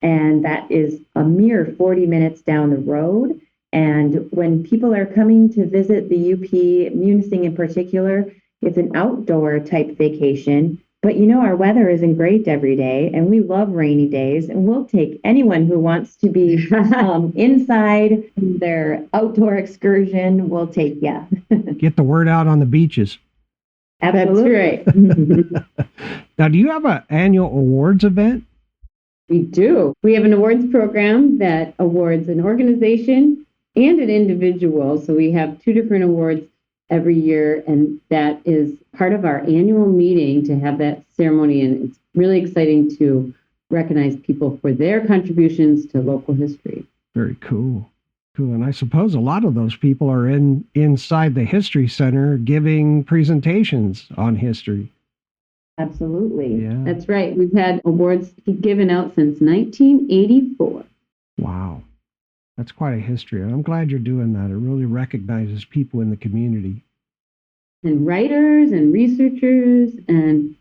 and that is a mere 40 minutes down the road. And when people are coming to visit the UP, Munising in particular, it's an outdoor type vacation. But you know, our weather isn't great every day, and we love rainy days, and we'll take anyone who wants to be inside their outdoor excursion. We'll take, Get the word out on the beaches. Absolutely. That's right. Now, do you have an annual awards event? We do. We have an awards program that awards an organization and an individual. So we have 2 different awards every year, and that is part of our annual meeting to have that ceremony. And it's really exciting to recognize people for their contributions to local history. Very cool. Cool. And I suppose a lot of those people are inside the History Center giving presentations on history. Absolutely. Yeah. That's right. We've had awards given out since 1984. Wow. That's quite a history. I'm glad you're doing that. It really recognizes people in the community. And writers and researchers and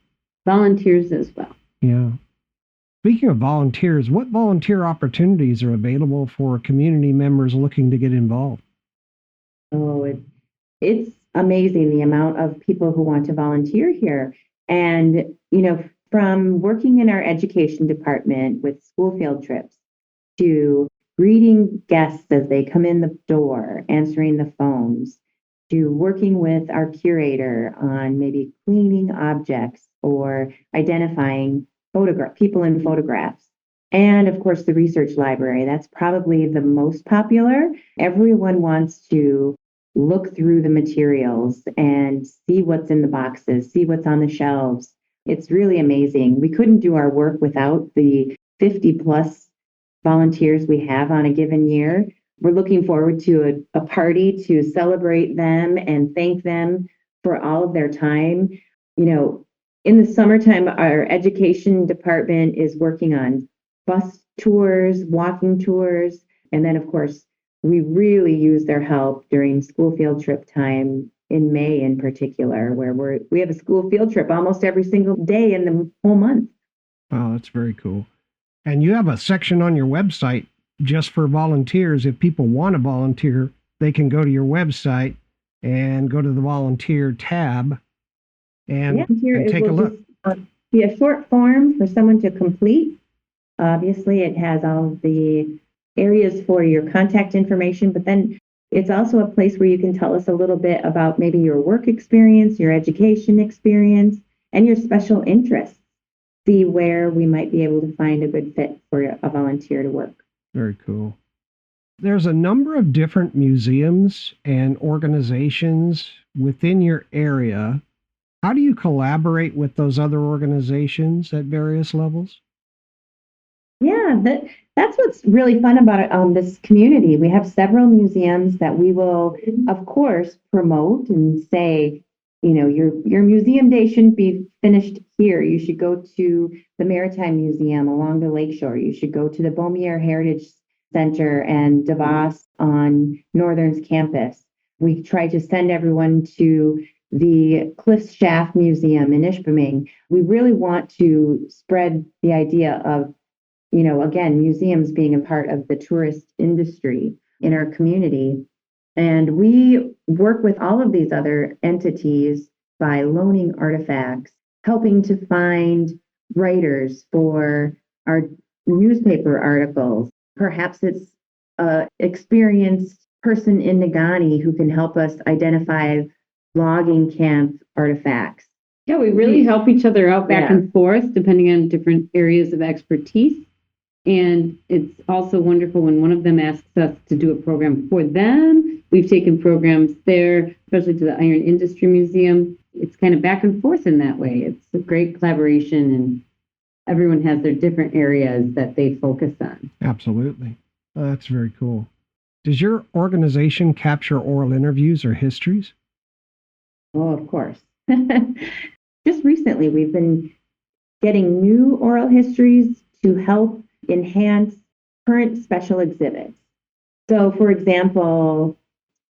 volunteers as well. Yeah. Speaking of volunteers, what volunteer opportunities are available for community members looking to get involved? Oh, it's amazing the amount of people who want to volunteer here. And, you know, from working in our education department with school field trips to greeting guests as they come in the door, answering the phones, to working with our curator on maybe cleaning objects or identifying people in photographs. And of course, the research library. That's probably the most popular. Everyone wants to look through the materials and see what's in the boxes, see what's on the shelves. It's really amazing. We couldn't do our work without the 50 plus volunteers we have on a given year. We're looking forward to a party to celebrate them and thank them for all of their time. You know, in the summertime, our education department is working on bus tours, walking tours, and then of course, we really use their help during school field trip time in May in particular, where we have a school field trip almost every single day in the whole month. Wow, that's very cool. And you have a section on your website just for volunteers. If people want to volunteer, they can go to your website and go to the volunteer tab and take a look. Be a short form for someone to complete. Obviously, it has all of the areas for your contact information, but then it's also a place where you can tell us a little bit about maybe your work experience, your education experience, and your special interests. See where we might be able to find a good fit for a volunteer to work. Very cool. There's a number of different museums and organizations within your area. How do you collaborate with those other organizations at various levels? Yeah, that's what's really fun about this community. We have several museums that we will, of course, promote and say, your museum day shouldn't be finished here. You should go to the Maritime Museum along the lakeshore. You should go to the Beaumier Heritage Center and DeVos on Northern's campus. We try to send everyone to the Cliffs Shaft Museum in Ishpeming. We really want to spread the idea of, again, museums being a part of the tourist industry in our community. And we work with all of these other entities by loaning artifacts, helping to find writers for our newspaper articles. Perhaps it's an experienced person in Negaunee who can help us identify logging camp artifacts. Yeah, we really help each other out back and forth, depending on different areas of expertise. And it's also wonderful when one of them asks us to do a program for them. We've taken programs there, especially to the Iron Industry Museum. It's kind of back and forth in that way. It's a great collaboration, and everyone has their different areas that they focus on. Absolutely. That's very cool. Does your organization capture oral interviews or histories? Oh, of course. Just recently, we've been getting new oral histories to help enhance current special exhibits. So, for example,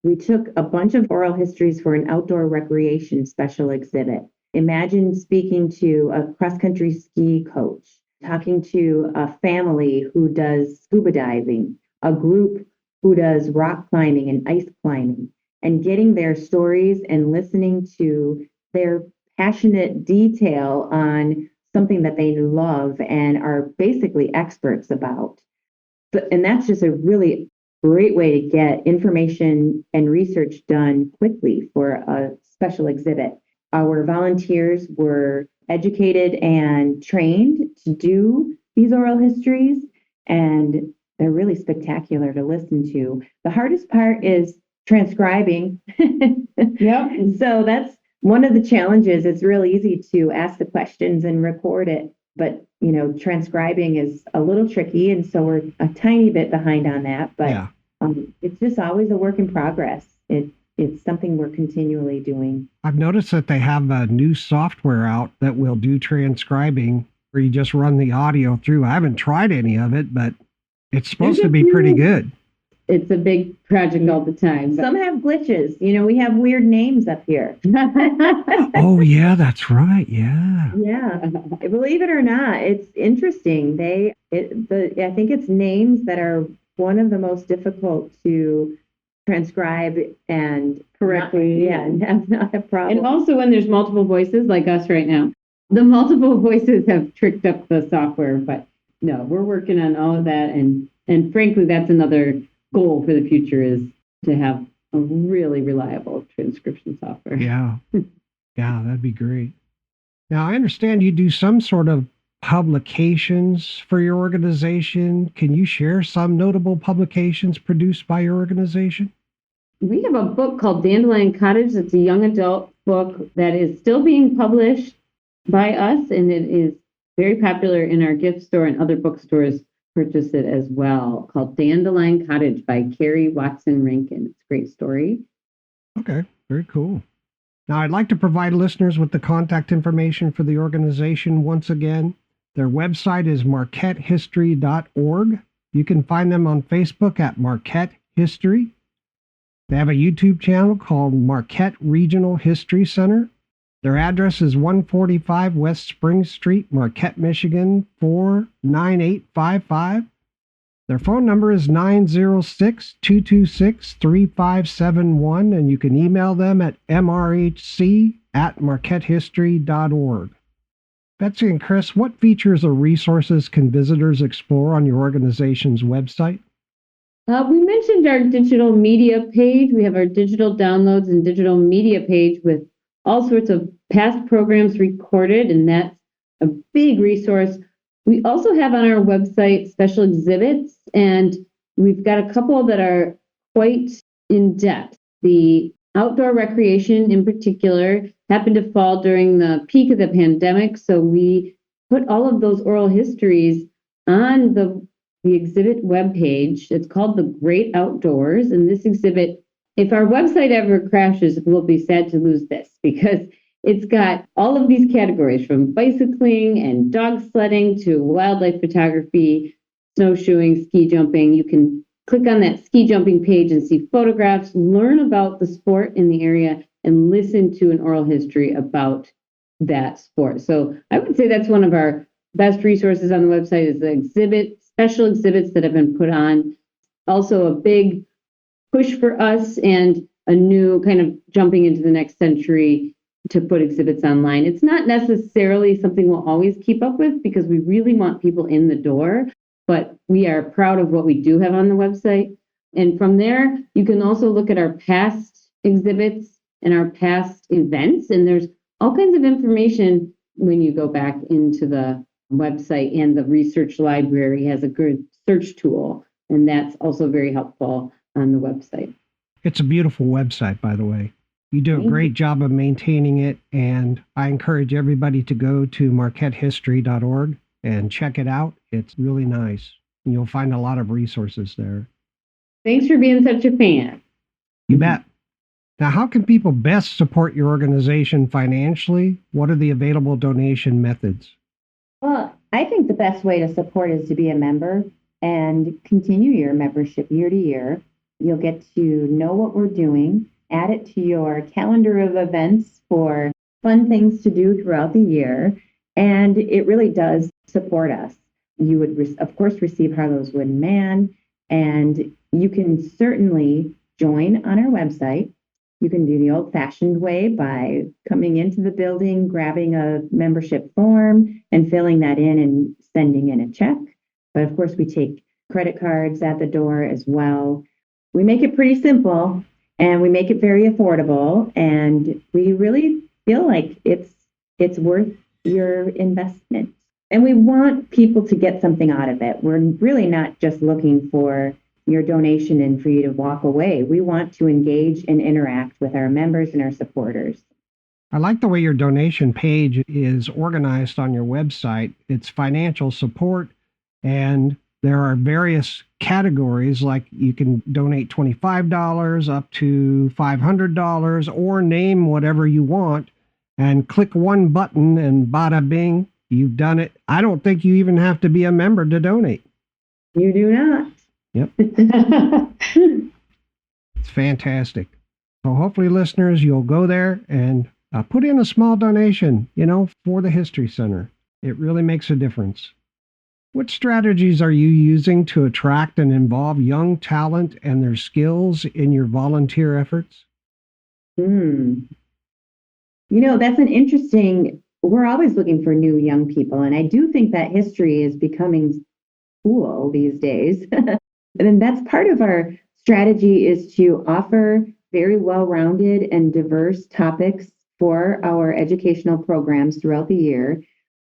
we took a bunch of oral histories for an outdoor recreation special exhibit. Imagine speaking to a cross-country ski coach, talking to a family who does scuba diving, a group who does rock climbing and ice climbing, and getting their stories and listening to their passionate detail on something that they love and are basically experts about. And that's just a really great way to get information and research done quickly for a special exhibit. Our volunteers were educated and trained to do these oral histories, and they're really spectacular to listen to. The hardest part is transcribing. Yep. So that's one of the challenges. It's really easy to ask the questions and record it, but transcribing is a little tricky, and so we're a tiny bit behind on that. But it's just always a work in progress. It's something we're continually doing. I've noticed that they have a new software out that will do transcribing, where you just run the audio through. I haven't tried any of it, but it's supposed to be pretty good. It's a big project all the time. Some have glitches. We have weird names up here. Oh, yeah, that's right. Yeah. Yeah. Believe it or not, it's interesting. I think it's names that are one of the most difficult to transcribe and correctly. Not a problem. And also when there's multiple voices like us right now, the multiple voices have tricked up the software, but no, we're working on all of that. And frankly, that's another goal for the future, is to have a really reliable transcription software. Yeah. Yeah, that'd be great. Now, I understand you do some sort of publications for your organization. Can you share some notable publications produced by your organization? We have a book called Dandelion Cottage. It's a young adult book that is still being published by us, and it is very popular in our gift store, and other bookstores purchase it as well, called Dandelion Cottage by Carrie Watson Rankin. It's a great story. Okay, very cool. Now, I'd like to provide listeners with the contact information for the organization once again. Their website is marquettehistory.org. You can find them on Facebook at Marquette history. They have a YouTube channel called Marquette Regional History Center. Their address is 145 West Spring Street, Marquette, Michigan, 49855. Their phone number is 906-226-3571, and you can email them at mrhc@marquettehistory.org. Betsy and Cris, what features or resources can visitors explore on your organization's website? We mentioned our digital media page. We have our digital downloads and digital media page with all sorts of past programs recorded, and that's a big resource. We also have on our website special exhibits, and we've got a couple that are quite in depth. The outdoor recreation in particular happened to fall during the peak of the pandemic, so we put all of those oral histories on the exhibit webpage. It's called The Great Outdoors, and this exhibit, if our website ever crashes, we'll be sad to lose this because it's got all of these categories from bicycling and dog sledding to wildlife photography, snowshoeing, ski jumping. You can click on that ski jumping page and see photographs, learn about the sport in the area, and listen to an oral history about that sport. So I would say that's one of our best resources on the website is the special exhibits that have been put on. Also a big push for us and a new kind of jumping into the next century to put exhibits online. It's not necessarily something we'll always keep up with because we really want people in the door, but we are proud of what we do have on the website. And from there, you can also look at our past exhibits and our past events, and there's all kinds of information when you go back into the website, and the research library has a good search tool, and that's also very helpful on the website. It's a beautiful website, by the way. You do a great job of maintaining it, and I encourage everybody to go to marquettehistory.org and check it out. It's really nice. And you'll find a lot of resources there. Thanks for being such a fan. You bet. Now, how can people best support your organization financially? What are the available donation methods? Well, I think the best way to support is to be a member and continue your membership year to year. You'll get to know what we're doing, add it to your calendar of events for fun things to do throughout the year, and it really does support us. You would, of course, receive Harlow's Wooden Man, and you can certainly join on our website. You can do the old-fashioned way by coming into the building, grabbing a membership form, and filling that in and sending in a check. But of course, we take credit cards at the door as well. We make it pretty simple, and we make it very affordable, and we really feel like it's worth your investment. And we want people to get something out of it. We're really not just looking for your donation and for you to walk away. We want to engage and interact with our members and our supporters. I like the way your donation page is organized on your website. It's financial support, and there are various categories, like you can donate $25 up to $500 or name whatever you want and click one button and bada bing, you've done it. I don't think you even have to be a member to donate. You do not. Yep. It's fantastic. So hopefully, listeners, you'll go there and put in a small donation, for the History Center. It really makes a difference. What strategies are you using to attract and involve young talent and their skills in your volunteer efforts? That's an interesting, we're always looking for new young people. And I do think that history is becoming cool these days. And that's part of our strategy is to offer very well-rounded and diverse topics for our educational programs throughout the year.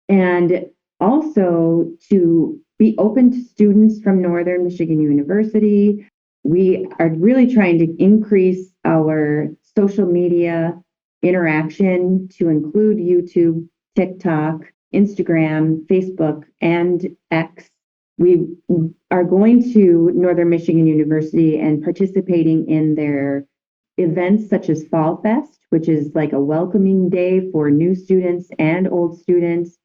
And also to be open to students from Northern Michigan University. We are really trying to increase our social media interaction to include YouTube, TikTok, Instagram, Facebook, and X. We are going to Northern Michigan University and participating in their events such as Fall Fest, which is like a welcoming day for new students and old students,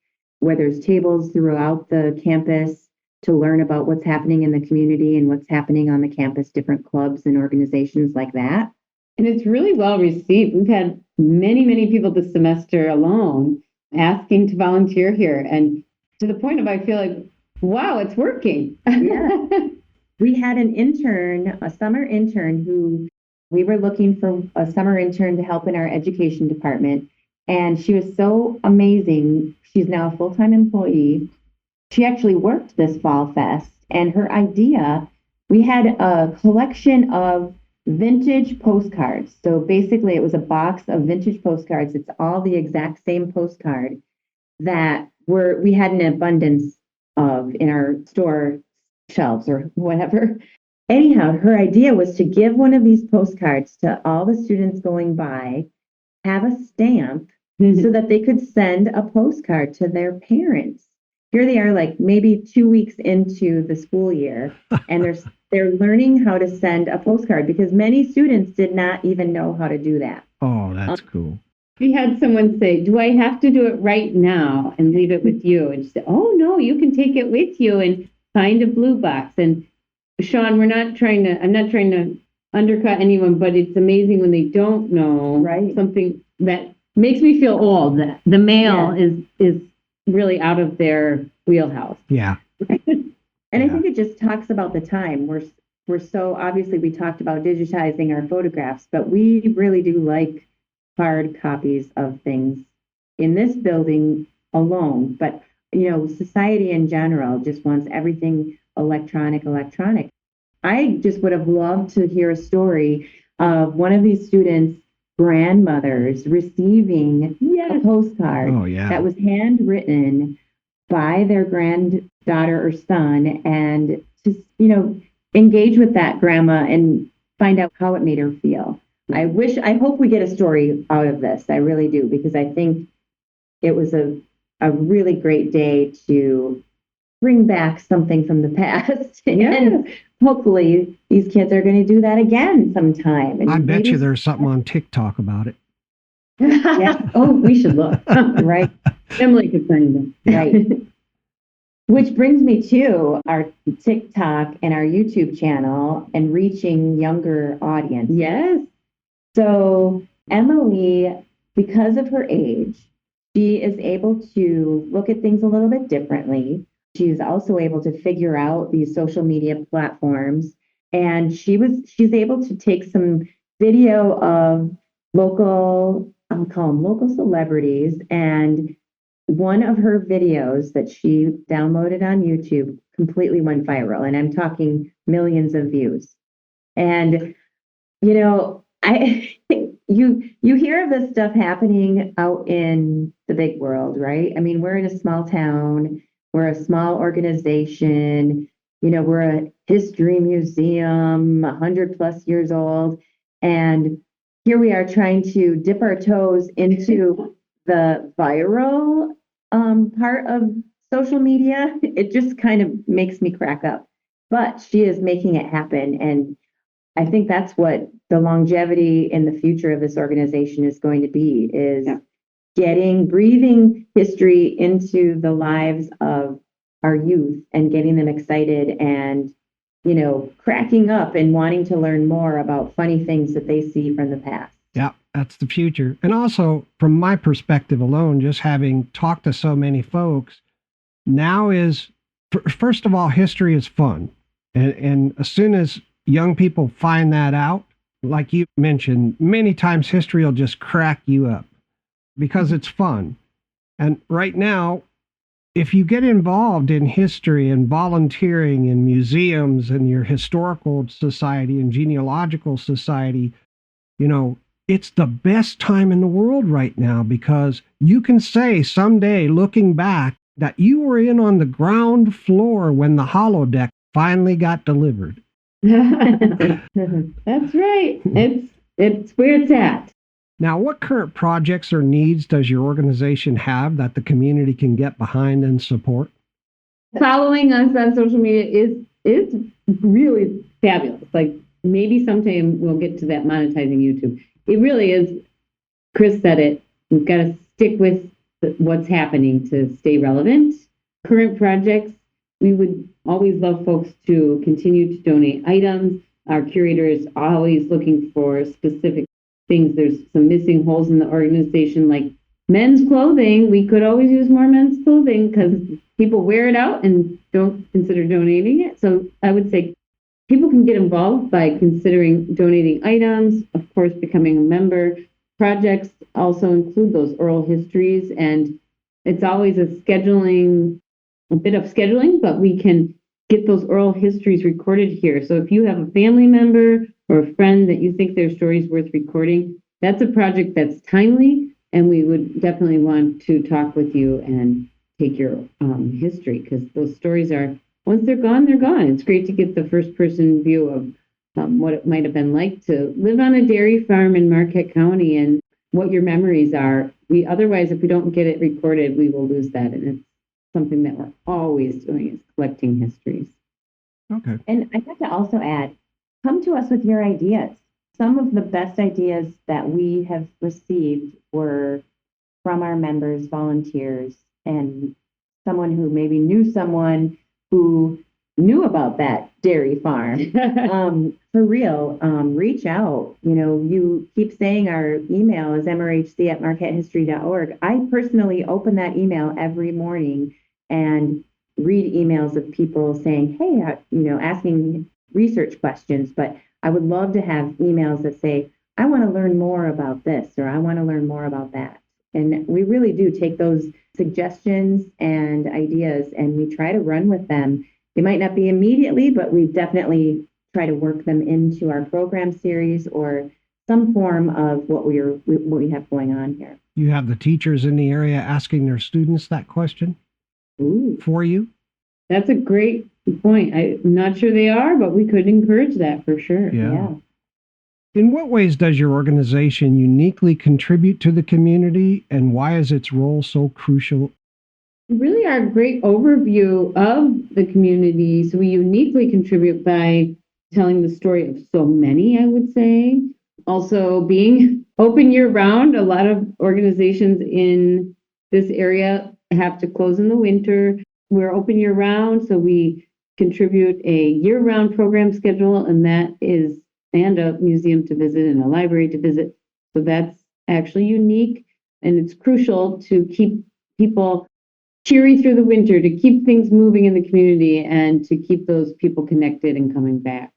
where there's tables throughout the campus to learn about what's happening in the community and what's happening on the campus, different clubs and organizations like that. And it's really well received. We've had many, many people this semester alone asking to volunteer here. And to the point of, I feel like, wow, it's working. Yeah. We had an intern, a summer intern, who we were looking for a summer intern to help in our education department. And she was so amazing. She's now a full-time employee. She actually worked this Fall Fest, and her idea, we had a collection of vintage postcards. So basically it was a box of vintage postcards. It's all the exact same postcard that we had an abundance of in our store shelves or whatever. Anyhow, her idea was to give one of these postcards to all the students going by, have a stamp so that they could send a postcard to their parents. Here they are, like maybe 2 weeks into the school year, and they're learning how to send a postcard because many students did not even know how to do that. Oh, that's cool. We had someone say, do I have to do it right now and leave it with you? And she said, oh, no, you can take it with you and find a blue box. And Sean, I'm not trying to undercut anyone, but it's amazing when they don't know something that makes me feel old. That the mail is really out of their wheelhouse. Yeah. And I think it just talks about the time. We're so, obviously we talked about digitizing our photographs, but we really do like hard copies of things in this building alone. But, society in general just wants everything electronic. I just would have loved to hear a story of one of these students' grandmothers receiving a postcard that was handwritten by their granddaughter or son, and just, engage with that grandma and find out how it made her feel. I hope we get a story out of this. I really do, because I think it was a really great day to bring back something from the past. And hopefully these kids are going to do that again sometime. And I bet you there's something on TikTok about it. Yeah. Oh, we should look. Right. Emily could find them. Right. Which brings me to our TikTok and our YouTube channel and reaching younger audience. Yes. So Emily, because of her age, she is able to look at things a little bit differently. She's also able to figure out these social media platforms, and she's able to take some video of local, I'll call them local celebrities, and one of her videos that she downloaded on YouTube completely went viral, and I'm talking millions of views. And you hear of this stuff happening out in the big world, right? I mean, we're in a small town, we're a small organization, we're a history museum, 100+ years old, and here we are trying to dip our toes into the viral part of social media. It just kind of makes me crack up. But she is making it happen, and I think that's what the longevity in the future of this organization is going to be, is breathing history into the lives of our youth and getting them excited and, cracking up and wanting to learn more about funny things that they see from the past. Yeah, that's the future. And also, from my perspective alone, just having talked to so many folks, now is, first of all, history is fun. And as soon as young people find that out, like you mentioned, many times history will just crack you up because it's fun. And right now, if you get involved in history and volunteering in museums and your historical society and genealogical society, it's the best time in the world right now, because you can say someday, looking back, that you were in on the ground floor when the holodeck finally got delivered. That's right. It's where it's at. Now, what current projects or needs does your organization have that the community can get behind and support? Following us on social media is really fabulous. Like, maybe sometime we'll get to that monetizing YouTube. It really is. Cris said it. We've got to stick with what's happening to stay relevant. Current projects, we would always love folks to continue to donate items. Our curator is always looking for specific things. There's some missing holes in the organization, like men's clothing. We could always use more men's clothing because people wear it out and don't consider donating it. So I would say people can get involved by considering donating items, of course, becoming a member. Projects also include those oral histories, and it's always a bit of scheduling, but we can get those oral histories recorded here. So if you have a family member or a friend that you think their story is worth recording, that's a project that's timely, and we would definitely want to talk with you and take your history, because those stories are, once they're gone, they're gone. It's great to get the first person view of what it might have been like to live on a dairy farm in Marquette County and what your memories are. Otherwise, if we don't get it recorded, we will lose that. And it's something that we're always doing, is collecting histories. Okay. And I'd like to also add, come to us with your ideas. Some of the best ideas that we have received were from our members, volunteers, and someone who maybe knew someone who knew about that dairy farm. For real, reach out. You keep saying our email is mrhc@marquettehistory.org. I personally open that email every morning and read emails of people saying, hey, asking research questions, but I would love to have emails that say, I want to learn more about this, or I want to learn more about that. And we really do take those suggestions and ideas and we try to run with them. They might not be immediately, but we definitely try to work them into our program series or some form of what we have going on here. You have the teachers in the area asking their students that question for you? That's a great point. I'm not sure they are, but we could encourage that for sure. Yeah. In what ways does your organization uniquely contribute to the community, and why is its role so crucial? Really are a great overview of the community. So we uniquely contribute by telling the story of so many, I would say. Also being open year round. A lot of organizations in this area have to close in the winter. We're open year round, so we contribute a year round program schedule, and a museum to visit and a library to visit. So that's actually unique, and it's crucial to keep people cheery through the winter, to keep things moving in the community and to keep those people connected and coming back.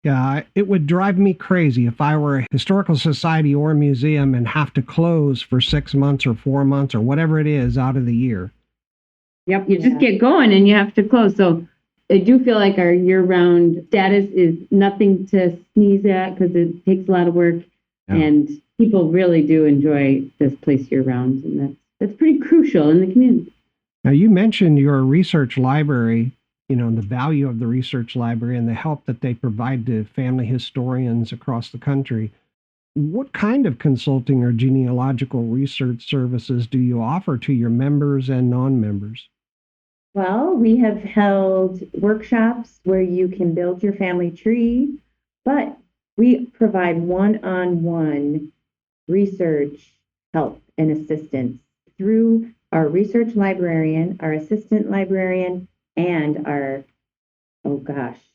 Yeah, it would drive me crazy if I were a historical society or a museum and have to close for 6 months or 4 months or whatever it is out of the year. Yep, you just get going and you have to close. So I do feel like our year-round status is nothing to sneeze at, because it takes a lot of work, and people really do enjoy this place year-round, and that's pretty crucial in the community. Now, you mentioned your research library, the value of the research library and the help that they provide to family historians across the country. What kind of consulting or genealogical research services do you offer to your members and non-members? Well, we have held workshops where you can build your family tree, but we provide one-on-one research help and assistance through our research librarian, our assistant librarian, and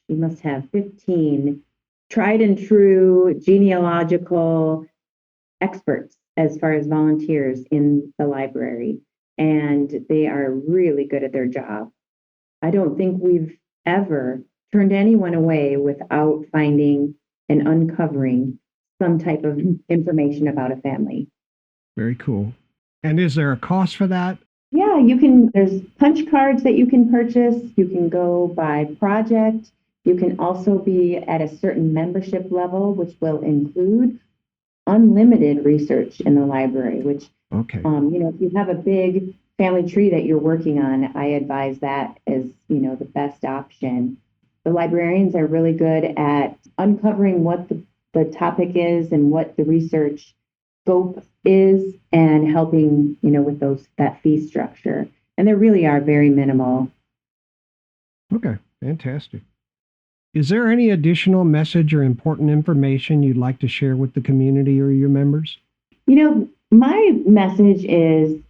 we must have 15 tried and true genealogical experts as far as volunteers in the library. And they are really good at their job. I don't think we've ever turned anyone away without finding and uncovering some type of information about a family. Very cool. And is there a cost for that? Yeah, there's punch cards that you can purchase. You can go by project. You can also be at a certain membership level, which will include unlimited research in the library, which, if you have a big family tree that you're working on, I advise that as, the best option. The librarians are really good at uncovering what the topic is and what the research scope is, and helping, with that fee structure. And they really are very minimal. Okay, fantastic. Is there any additional message or important information you'd like to share with the community or your members? My message is,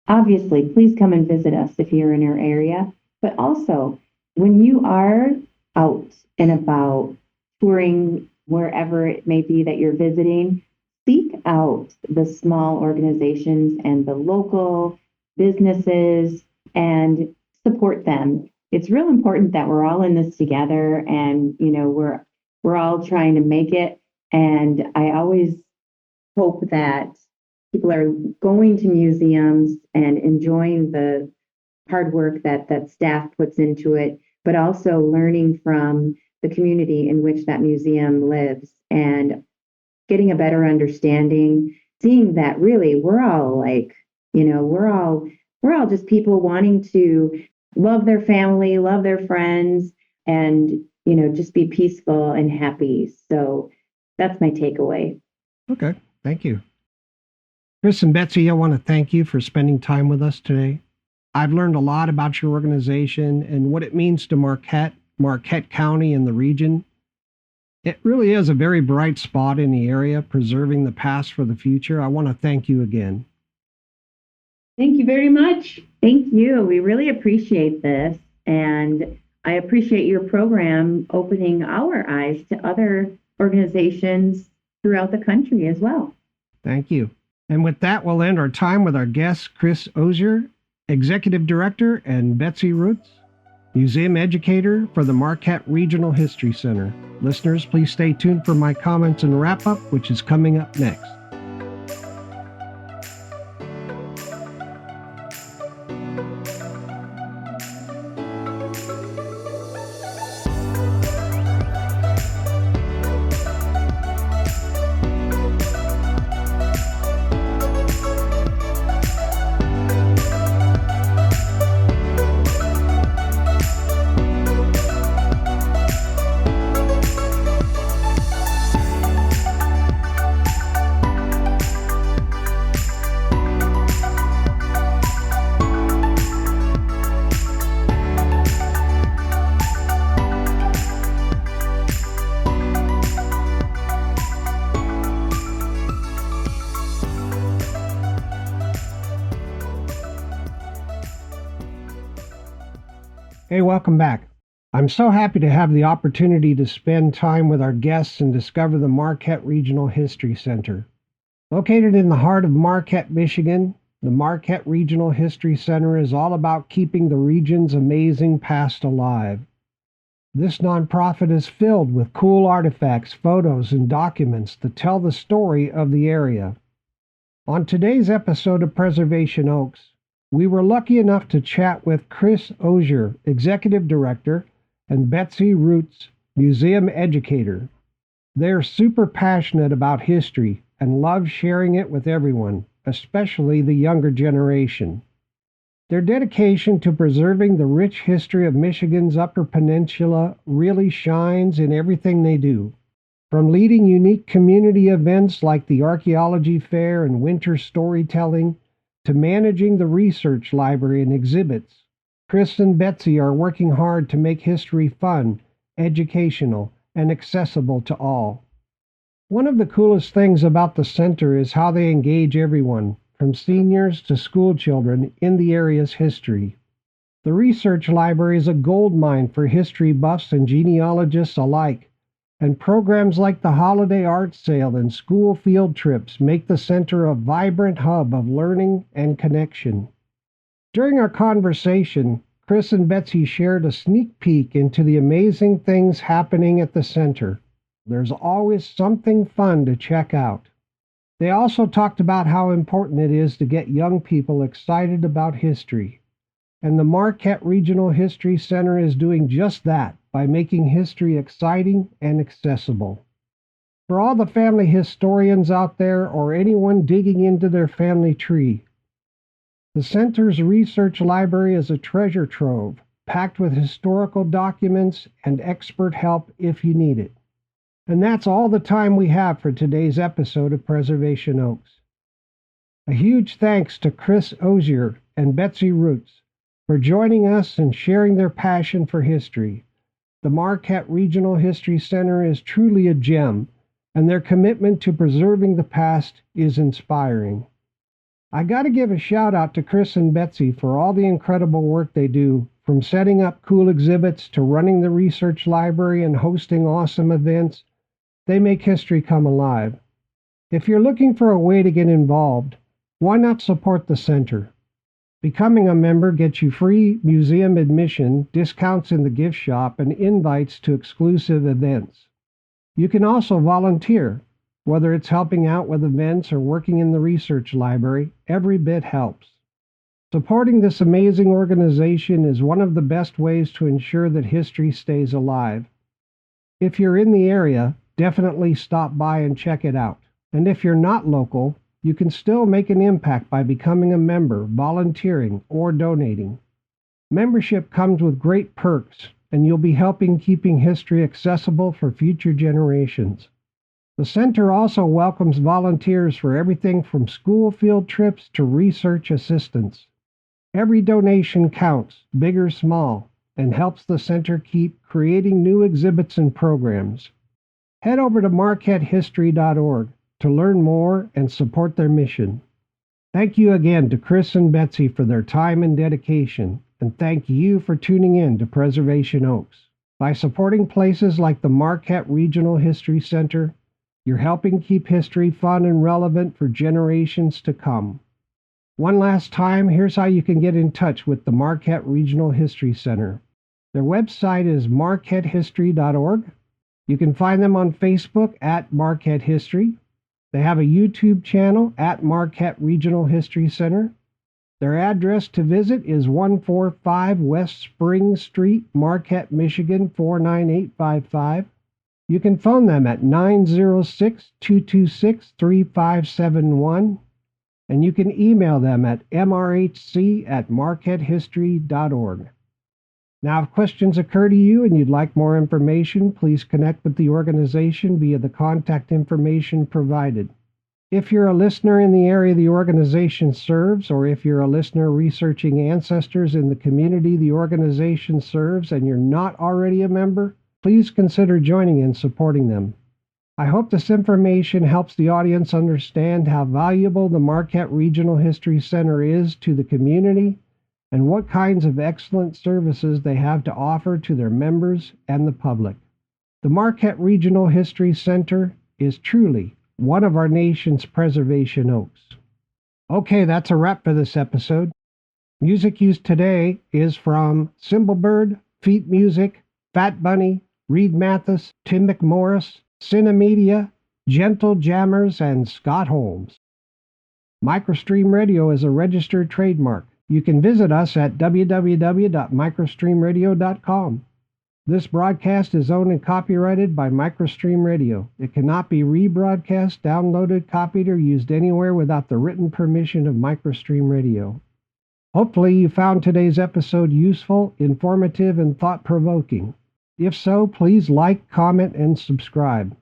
obviously, please come and visit us if you're in our area, but also when you are out and about touring wherever it may be that you're visiting, seek out the small organizations and the local businesses and support them. It's real important that we're all in this together, and we're all trying to make it. And I always hope that people are going to museums and enjoying the hard work that staff puts into it, but also learning from the community in which that museum lives and getting a better understanding, seeing that really we're all we're all just people wanting to love their family, love their friends, and just be peaceful and happy. So that's my takeaway. Okay, thank you. Cris and Betsy, I want to thank you for spending time with us today. I've learned a lot about your organization and what it means to Marquette County, and the region. It really is a very bright spot in the area, preserving the past for the future. I want to thank you again. Thank you very much. Thank you. We really appreciate this. And I appreciate your program opening our eyes to other organizations throughout the country as well. Thank you. And with that, we'll end our time with our guests, Cris Osier, Executive Director, and Betsy Rutz, Museum Educator for the Marquette Regional History Center. Listeners, please stay tuned for my comments and wrap-up, which is coming up next. Hey, welcome back. I'm so happy to have the opportunity to spend time with our guests and discover the Marquette Regional History Center. Located in the heart of Marquette, Michigan, the Marquette Regional History Center is all about keeping the region's amazing past alive. This nonprofit is filled with cool artifacts, photos, and documents that tell the story of the area. On today's episode of Preservation Oaks, we were lucky enough to chat with Cris Osier, Executive Director, and Betsy Rutz, Museum Educator. They're super passionate about history and love sharing it with everyone, especially the younger generation. Their dedication to preserving the rich history of Michigan's Upper Peninsula really shines in everything they do. From leading unique community events like the Archaeology Fair and Winter Storytelling, to managing the research library and exhibits, Cris and Betsy are working hard to make history fun, educational, and accessible to all. One of the coolest things about the center is how they engage everyone, from seniors to school children, in the area's history. The research library is a goldmine for history buffs and genealogists alike, and programs like the Holiday Art Sale and school field trips make the center a vibrant hub of learning and connection. During our conversation, Cris and Betsy shared a sneak peek into the amazing things happening at the center. There's always something fun to check out. They also talked about how important it is to get young people excited about history. And the Marquette Regional History Center is doing just that by making history exciting and accessible. For all the family historians out there or anyone digging into their family tree, the center's research library is a treasure trove, packed with historical documents and expert help if you need it. And that's all the time we have for today's episode of Preservation Oaks. A huge thanks to Cris Osier and Betsy Rutz for joining us and sharing their passion for history. The Marquette Regional History Center is truly a gem, and their commitment to preserving the past is inspiring. I got to give a shout out to Cris and Betsy for all the incredible work they do From setting up cool exhibits to running the research library and hosting awesome events, they make history come alive. If you're looking for a way to get involved, why not support the center? Becoming a member gets you free museum admission, discounts in the gift shop, and invites to exclusive events. You can also volunteer. Whether it's helping out with events or working in the research library, every bit helps. Supporting this amazing organization is one of the best ways to ensure that history stays alive. If you're in the area, definitely stop by and check it out. And if you're not local, you can still make an impact by becoming a member, volunteering, or donating. Membership comes with great perks, and you'll be helping keeping history accessible for future generations. The center also welcomes volunteers for everything from school field trips to research assistance. Every donation counts, big or small, and helps the center keep creating new exhibits and programs. Head over to marquettehistory.org to learn more and support their mission. Thank you again to Cris and Betsy for their time and dedication, and thank you for tuning in to Preservation Oaks. By supporting places like the Marquette Regional History Center, you're helping keep history fun and relevant for generations to come. One last time, here's how you can get in touch with the Marquette Regional History Center. Their website is marquettehistory.org. You can find them on Facebook at Marquette History. They have a YouTube channel at Marquette Regional History Center. Their address to visit is 145 West Spring Street, Marquette, Michigan 49855. You can phone them at 906-226-3571, and you can email them at mrhc@marquettehistory.org. Now, if questions occur to you and you'd like more information, please connect with the organization via the contact information provided. If you're a listener in the area the organization serves, or if you're a listener researching ancestors in the community the organization serves and you're not already a member, please consider joining and supporting them. I hope this information helps the audience understand how valuable the Marquette Regional History Center is to the community and what kinds of excellent services they have to offer to their members and the public. The Marquette Regional History Center is truly one of our nation's preservation oaks. Okay, that's a wrap for this episode. Music used today is from Cymbalbird, Feet Music, Fat Bunny, Reed Mathis, Tim McMorris, Cinemedia, Gentle Jammers, and Scott Holmes. Microstream Radio is a registered trademark. You can visit us at www.microstreamradio.com. This broadcast is owned and copyrighted by Microstream Radio. It cannot be rebroadcast, downloaded, copied, or used anywhere without the written permission of Microstream Radio. Hopefully you found today's episode useful, informative, and thought-provoking. If so, please like, comment, and subscribe.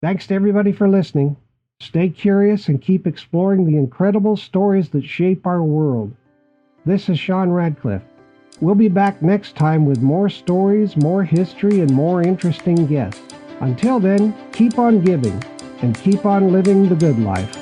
Thanks to everybody for listening. Stay curious and keep exploring the incredible stories that shape our world. This is Sean Radcliff. We'll be back next time with more stories, more history, and more interesting guests. Until then, keep on giving and keep on living the good life.